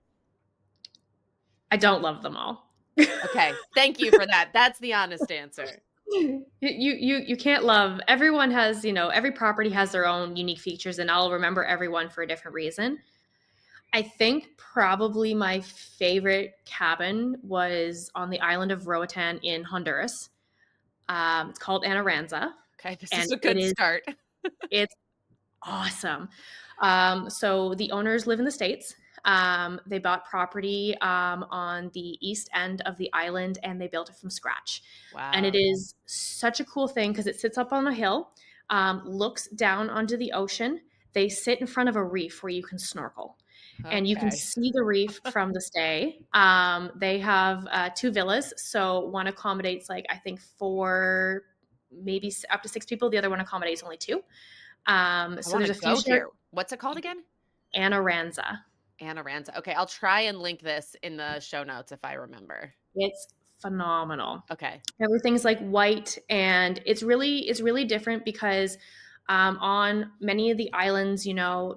S2: I don't love them all.
S1: Okay. Thank you for that. That's the honest answer.
S2: You can't love everyone has, every property has their own unique features, and I'll remember everyone for a different reason. I think probably my favorite cabin was on the island of Roatan in Honduras. It's called Anaranza,
S1: Okay, this
S2: and
S1: is a good start.
S2: it's awesome. So the owners live in the States. They bought property on the east end of the island and they built it from scratch. And it
S1: Wow.
S2: is such a cool thing because it sits up on a hill, looks down onto the ocean. They sit in front of a reef where you can snorkel. And you can
S1: Okay.
S2: see the reef from the stay. They have two villas. So one accommodates, like, I think four, maybe up to six people. The other one accommodates only two.
S1: I
S2: So
S1: want
S2: there's
S1: to
S2: a few
S1: go
S2: shared
S1: here. What's it called again?
S2: Anaranza.
S1: Anaranza. Okay, I'll try and link this in the show notes if I remember.
S2: It's phenomenal.
S1: Okay.
S2: Everything's like white, and it's really different because on many of the islands,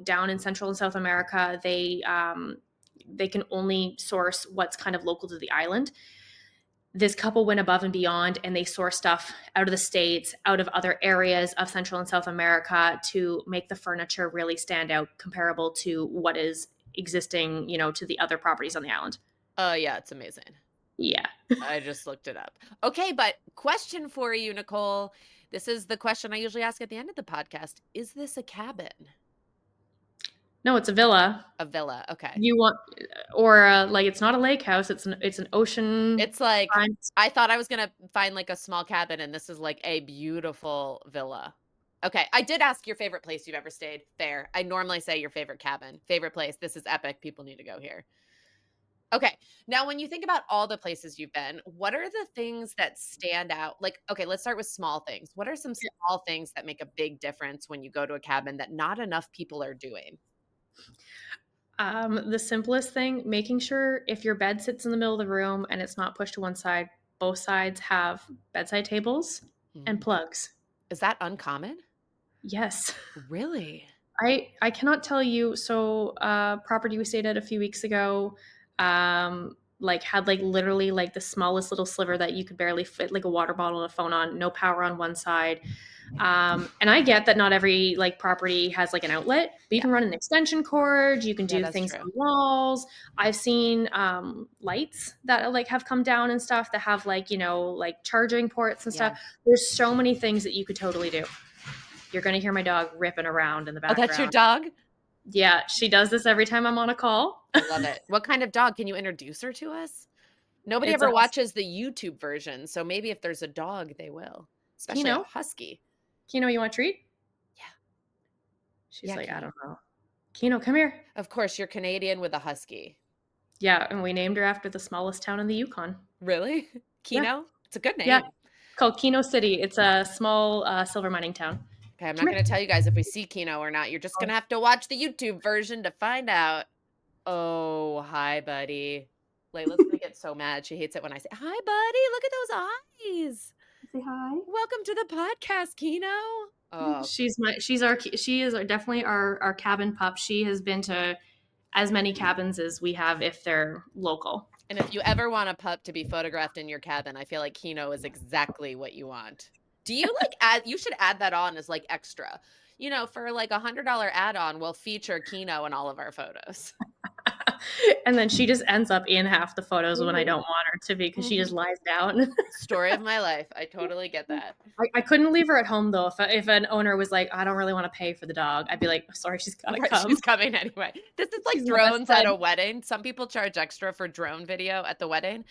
S2: down in Central and South America, they can only source what's kind of local to the island. This couple went above and beyond and they sourced stuff out of the States, out of other areas of Central and South America to make the furniture really stand out comparable to what is existing, to the other properties on the island.
S1: Yeah, it's amazing.
S2: Yeah.
S1: I just looked it up. Okay, but question for you, Nicole. This is the question I usually ask at the end of the podcast. Is this a cabin?
S2: No, it's a villa.
S1: A villa. Okay.
S2: You want, or like, it's not a lake house. It's an ocean
S1: It's like
S2: front.
S1: I thought I was gonna find like a small cabin, and this is like a beautiful villa. Okay, I did ask your favorite place you've ever stayed. Fair. I normally say your favorite cabin, favorite place. This is epic. People need to go here. Okay. Now, when you think about all the places you've been, what are the things that stand out? Like, okay, let's start with small things. What are some small things that make a big difference when you go to a cabin that not enough people are doing?
S2: The simplest thing, making sure if your bed sits in the middle of the room and it's not pushed to one side, both sides have bedside tables and
S1: Mm.
S2: plugs.
S1: Is that uncommon?
S2: Yes.
S1: Really?
S2: I cannot tell you. So, property we stayed at a few weeks ago, like, had, like, literally, like, the smallest little sliver that you could barely fit, like, a water bottle and a phone on, no power on one side. And I get that not every, like, property has, like, an outlet, but you
S1: Yeah.
S2: can run an extension cord, you can
S1: Yeah,
S2: do
S1: that's
S2: things
S1: true.
S2: on walls. I've seen, lights that, like, have come down and stuff that have, like, like, charging ports and stuff.
S1: Yeah.
S2: There's so many things that you could totally do. You're gonna hear my dog ripping around in the
S1: Oh, that's your
S2: background.
S1: dog?
S2: Yeah, she does this every time I'm on a call.
S1: I love it. What kind of dog? Can you introduce her to us? Nobody
S2: It's a
S1: ever watches the YouTube version, so maybe if there's a dog, they will, especially a
S2: Kino.
S1: husky.
S2: Kino, you want a treat?
S1: Yeah.
S2: She's
S1: Yeah,
S2: like, I
S1: Kino.
S2: don't know. Kino, come here.
S1: Of course, you're Canadian with a husky.
S2: Yeah, and we named her after the smallest town in the Yukon.
S1: Really?
S2: Yeah,
S1: Kino? It's a good
S2: yeah.
S1: name.
S2: Called Kino City. It's a small silver mining town.
S1: Okay, I'm not
S2: Come
S1: gonna
S2: here.
S1: tell you guys if we see Kino or not. You're just gonna have to watch the YouTube version to find out. Oh, hi, buddy. Layla's gonna get so mad. She hates it when I say, "Hi, buddy. Look at those eyes.
S2: Say hi.
S1: Welcome to the podcast, Kino." Oh,
S2: She is definitely our cabin pup. She has been to as many cabins as we have if they're local.
S1: and if you ever want a pup to be photographed in your cabin, I feel like Kino is exactly what you want. Do you like add you should add that on as like extra. For like $100 add-on, we'll feature Kino in all of our photos.
S2: And then she just ends up in half the photos when I
S1: Mhm,
S2: don't want her to be because she just
S1: mhm.
S2: lies down.
S1: Story of my life. I totally get that.
S2: I couldn't leave her at home though. If an owner was like, I don't really want to pay for the dog, I'd be like, sorry, she's got to
S1: Right,
S2: come.
S1: she's coming anyway. This is like
S2: She's my best
S1: drones at
S2: friend.
S1: a wedding. Some people charge extra for drone video at the wedding.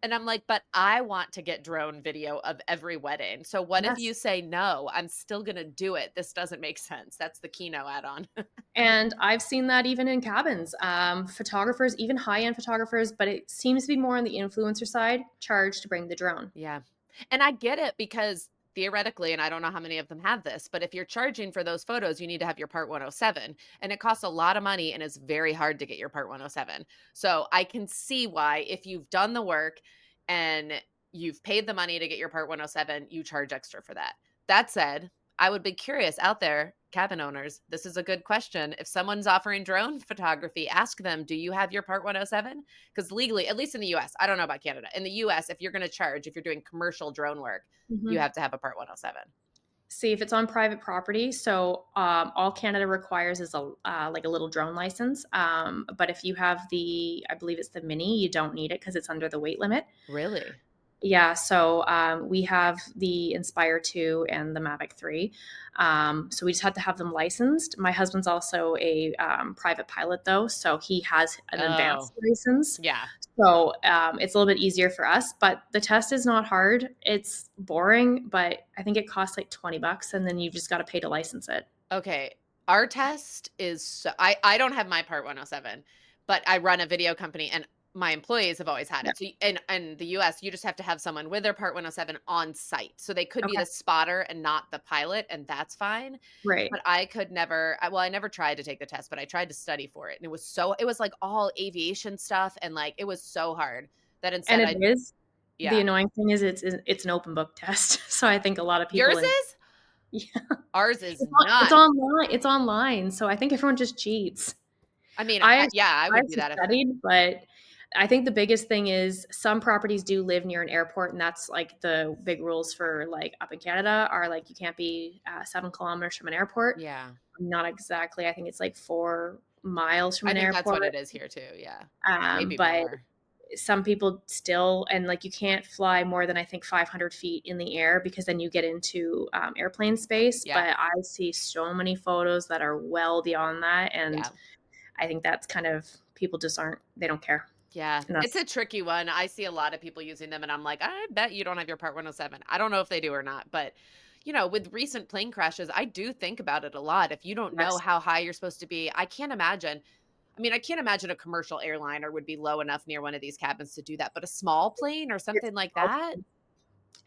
S1: And I'm like, but I want to get drone video of every wedding. So what if you
S2: Yes.
S1: say no? I'm still gonna do it. This doesn't make sense. That's the Kino add-on.
S2: And I've seen that even in cabins. Photographers, even high end photographers, but it seems to be more on the influencer side, charge to bring the drone.
S1: Yeah. And I get it because theoretically, and I don't know how many of them have this, but if you're charging for those photos, you need to have your Part 107. And it costs a lot of money and it's very hard to get your Part 107. So I can see why, if you've done the work and you've paid the money to get your Part 107, you charge extra for that. That said, I would be curious out there, cabin owners. This is a good question. If someone's offering drone photography, ask them, do you have your Part 107? Because legally, at least in the US, I don't know about Canada. In the US, if you're going to charge, if you're doing commercial drone work, you
S2: Mhm.
S1: have to have a Part 107.
S2: See if it's on private property. So all Canada requires is like a little drone license. But if you have I believe it's the mini, you don't need it because it's under the weight limit.
S1: Really?
S2: Yeah, so we have the Inspire 2 and the Mavic 3. So we just had to have them licensed. My husband's also a private pilot, though, so he has an
S1: Oh,
S2: advanced license.
S1: yeah.
S2: So it's a little bit easier for us, but the test is not hard. It's boring, but I think it costs like $20, and then you just got to pay to license it.
S1: Okay. Our test is I don't have my Part 107, but I run a video company and my employees have always had
S2: Yeah.
S1: it. So in the US, you just have to have someone with their Part 107 on site. So they could be
S2: Okay.
S1: the spotter and not the pilot, and that's fine.
S2: Right.
S1: But I could never I never tried to take the test, but I tried to study for it. And it was like all aviation stuff and like it was so hard that
S2: And
S1: instead
S2: it
S1: I
S2: is.
S1: yeah.
S2: The annoying thing is it's an open book test. So I think a lot of people
S1: Yours
S2: in
S1: is?
S2: yeah.
S1: Ours is
S2: It's
S1: not.
S2: online. It's online, so I think everyone just cheats.
S1: I mean,
S2: I
S1: yeah, I
S2: I
S1: would do
S2: actually
S1: that if
S2: studied, but I think the biggest thing is some properties do live near an airport, and that's like the big rules for like up in Canada are like you can't be 7 kilometers from an airport.
S1: yeah.
S2: Not exactly. I think it's like 4 miles from
S1: I
S2: an
S1: think that's what
S2: airport.
S1: it is here too, yeah. Maybe
S2: But
S1: more.
S2: some people still, and like you can't fly more than I think 500 feet in the air because then you get into airplane space.
S1: Yeah,
S2: But I see so many photos that are well beyond that, and
S1: yeah,
S2: I think that's kind of people just aren't they don't care.
S1: yeah.
S2: And
S1: It's
S2: that's
S1: a tricky one. I see a lot of people using them, and I'm like, I bet you don't have your Part 107. I don't know if they do or not, but with recent plane crashes, I do think about it a lot. If you don't know
S2: yes.
S1: how high you're supposed to be, I can't imagine. I mean, I can't imagine a commercial airliner would be low enough near one of these cabins to do that, but a small plane or
S2: It's
S1: something like that?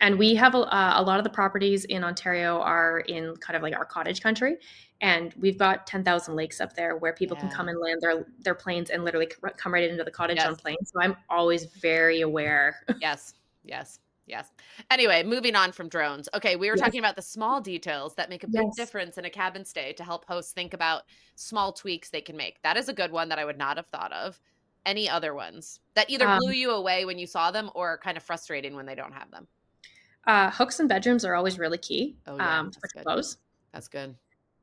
S2: and we have a lot of the properties in Ontario are in kind of like our cottage country, and we've got 10,000 lakes up there where people can come
S1: Yeah.
S2: and land their planes and literally come right into the cottage on
S1: Yes.
S2: planes. So I'm always very aware.
S1: Yes. Yes. Yes. Anyway, moving on from drones. Okay, we were
S2: Yes,
S1: talking about the small details that make a big
S2: yes.
S1: difference in a cabin stay to help hosts think about small tweaks they can make. That is a good one that I would not have thought of. Any other ones that either blew
S2: Um,
S1: you away when you saw them or are kind of frustrating when they don't have them?
S2: hooks and bedrooms are always really key
S1: Oh yeah,
S2: to
S1: that's
S2: put your
S1: good.
S2: clothes.
S1: That's good.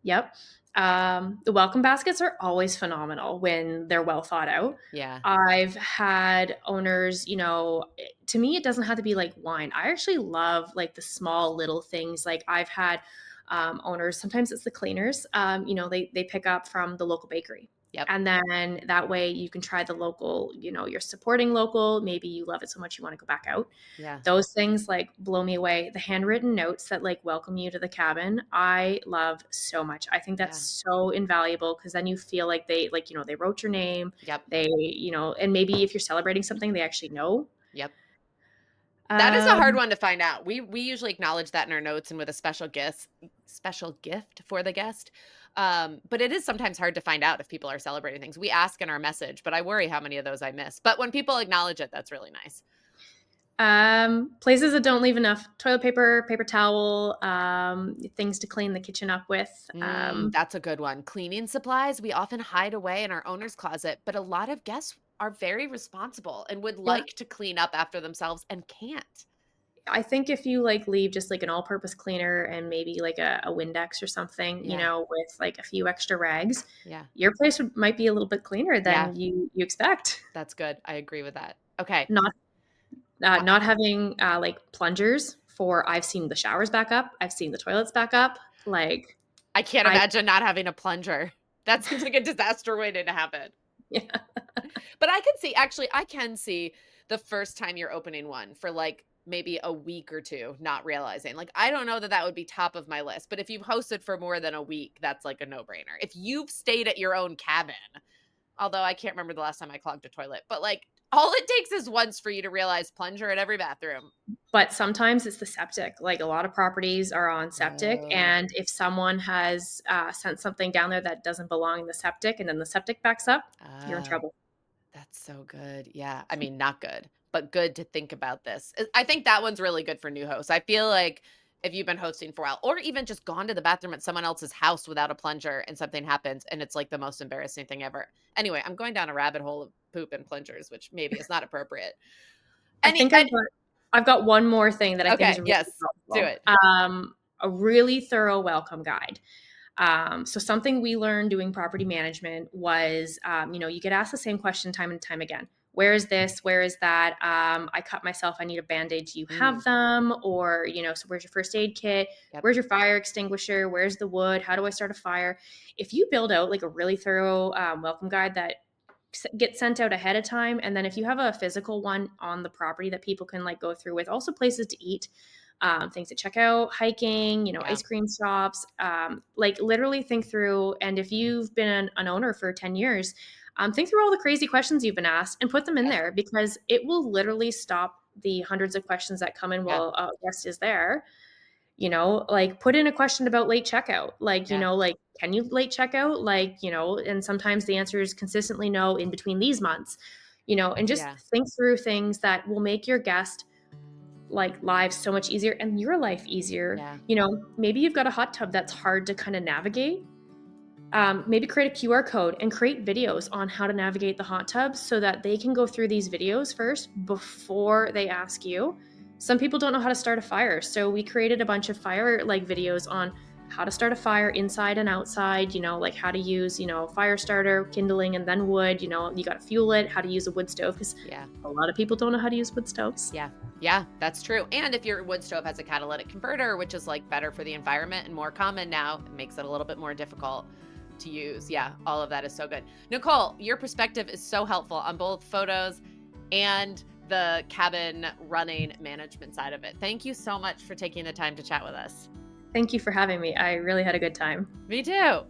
S2: Yep. The welcome baskets are always phenomenal when they're well thought out.
S1: Yeah.
S2: I've had owners, to me, it doesn't have to be like wine. I actually love like the small little things. Like I've had owners, sometimes it's the cleaners, they pick up from the local bakery.
S1: Yep.
S2: And then that way you can try the local, you're supporting local. Maybe you love it so much you want to go back out.
S1: Yeah.
S2: Those things like blow me away. The handwritten notes that like welcome you to the cabin, I love so much. I think that's
S1: Yeah.
S2: so invaluable because then you feel like they wrote your name.
S1: Yep.
S2: And maybe if you're celebrating something, they actually know.
S1: Yep. That is a hard
S2: Um,
S1: one to find out. We usually acknowledge that in our notes and with a special gift for the guest. But it is sometimes hard to find out if people are celebrating things. We ask in our message, but I worry how many of those I miss. But when people acknowledge it, that's really nice.
S2: Places that don't leave enough toilet paper, paper towel, things to clean the kitchen up with.
S1: That's a good one. Cleaning supplies, we often hide away in our owner's closet, but a lot of guests are very responsible and would
S2: Yeah,
S1: like to clean up after themselves and can't.
S2: I think if you like leave just like an all-purpose cleaner and maybe like a Windex or something,
S1: Yeah.
S2: with like a few extra rags,
S1: Yeah.
S2: your place might be a little bit cleaner
S1: Yeah.
S2: than you expect.
S1: That's good. I agree with that. Okay.
S2: Not
S1: Uh,
S2: not having like plungers for I've seen the showers back up, I've seen the toilets back up. Like
S1: I can't
S2: I
S1: imagine not having a plunger. That seems like a disaster waiting to happen.
S2: yeah.
S1: But I can see the first time you're opening one for like maybe a week or two, not realizing. Like, I don't know that that would be top of my list, but if you've hosted for more than a week, that's like a no-brainer. If you've stayed at your own cabin, although I can't remember the last time I clogged a toilet, but like all it takes is once for you to realize plunger at every bathroom.
S2: But sometimes it's the septic. Like a lot of properties are on septic,
S1: Oh.
S2: and if someone has sent something down there that doesn't belong in the septic, and then the septic backs up, you're in
S1: Ah.
S2: trouble.
S1: That's so good. Yeah. I mean, not good, but good to think about this. I think that one's really good for new hosts. I feel like if you've been hosting for a while or even just gone to the bathroom at someone else's house without a plunger and something happens and it's like the most embarrassing thing ever. Anyway, I'm going down a rabbit hole of poop and plungers, which maybe is not appropriate.
S2: I
S1: Any,
S2: think
S1: any
S2: I've got one more thing that I think is
S1: okay,
S2: really
S1: yes, do
S2: helpful.
S1: it.
S2: A really thorough welcome guide. So something we learned doing property management was, you get asked the same question time and time again. Where is this? Where is that? I cut myself. I need a band-aid. Do you
S1: Mm,
S2: have them? Or, so where's your first aid kit?
S1: yep.
S2: Where's your fire extinguisher? Where's the wood? How do I start a fire? If you build out like a really thorough welcome guide that gets sent out ahead of time, and then if you have a physical one on the property that people can like go through with, also places to eat, things to check out, hiking,
S1: Yeah.
S2: ice cream shops, like literally think through. And if you've been an owner for 10 years, think through all the crazy questions you've been asked and put them in
S1: Yes.
S2: there, because it will literally stop the hundreds of questions that come in
S1: Yeah.
S2: while a guest is there. Like put in a question about late checkout, like,
S1: Yeah.
S2: like, can you late checkout? Like, and sometimes the answer is consistently no in between these months, and just
S1: Yeah.
S2: think through things that will make your guest like lives so much easier and your life easier.
S1: Yeah.
S2: Maybe you've got a hot tub that's hard to kind of navigate. Maybe create a QR code and create videos on how to navigate the hot tub so that they can go through these videos first before they ask you. Some people don't know how to start a fire, so we created a bunch of fire like videos on how to start a fire inside and outside, like how to use, fire starter, kindling, and then wood, you got to fuel it, how to use a wood stove, because
S1: Yeah.
S2: a lot of people don't know how to use wood stoves.
S1: Yeah. Yeah, that's true. And if your wood stove has a catalytic converter, which is like better for the environment and more common now, it makes it a little bit more difficult to use. Yeah, all of that is so good. Nicole, your perspective is so helpful on both photos and the cabin running management side of it. Thank you so much for taking the time to chat with us.
S2: Thank you for having me. I really had a good time.
S1: Me too.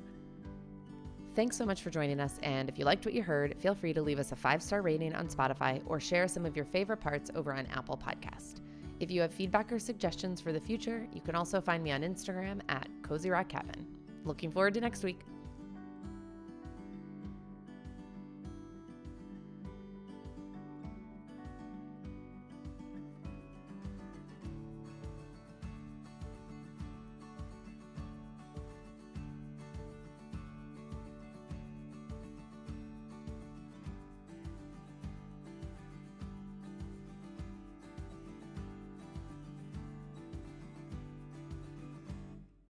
S1: Thanks so much for joining us. And if you liked what you heard, feel free to leave us a 5-star rating on Spotify or share some of your favorite parts over on Apple Podcast. If you have feedback or suggestions for the future, you can also find me on Instagram at Cozy Rock Cabin. Looking forward to next week.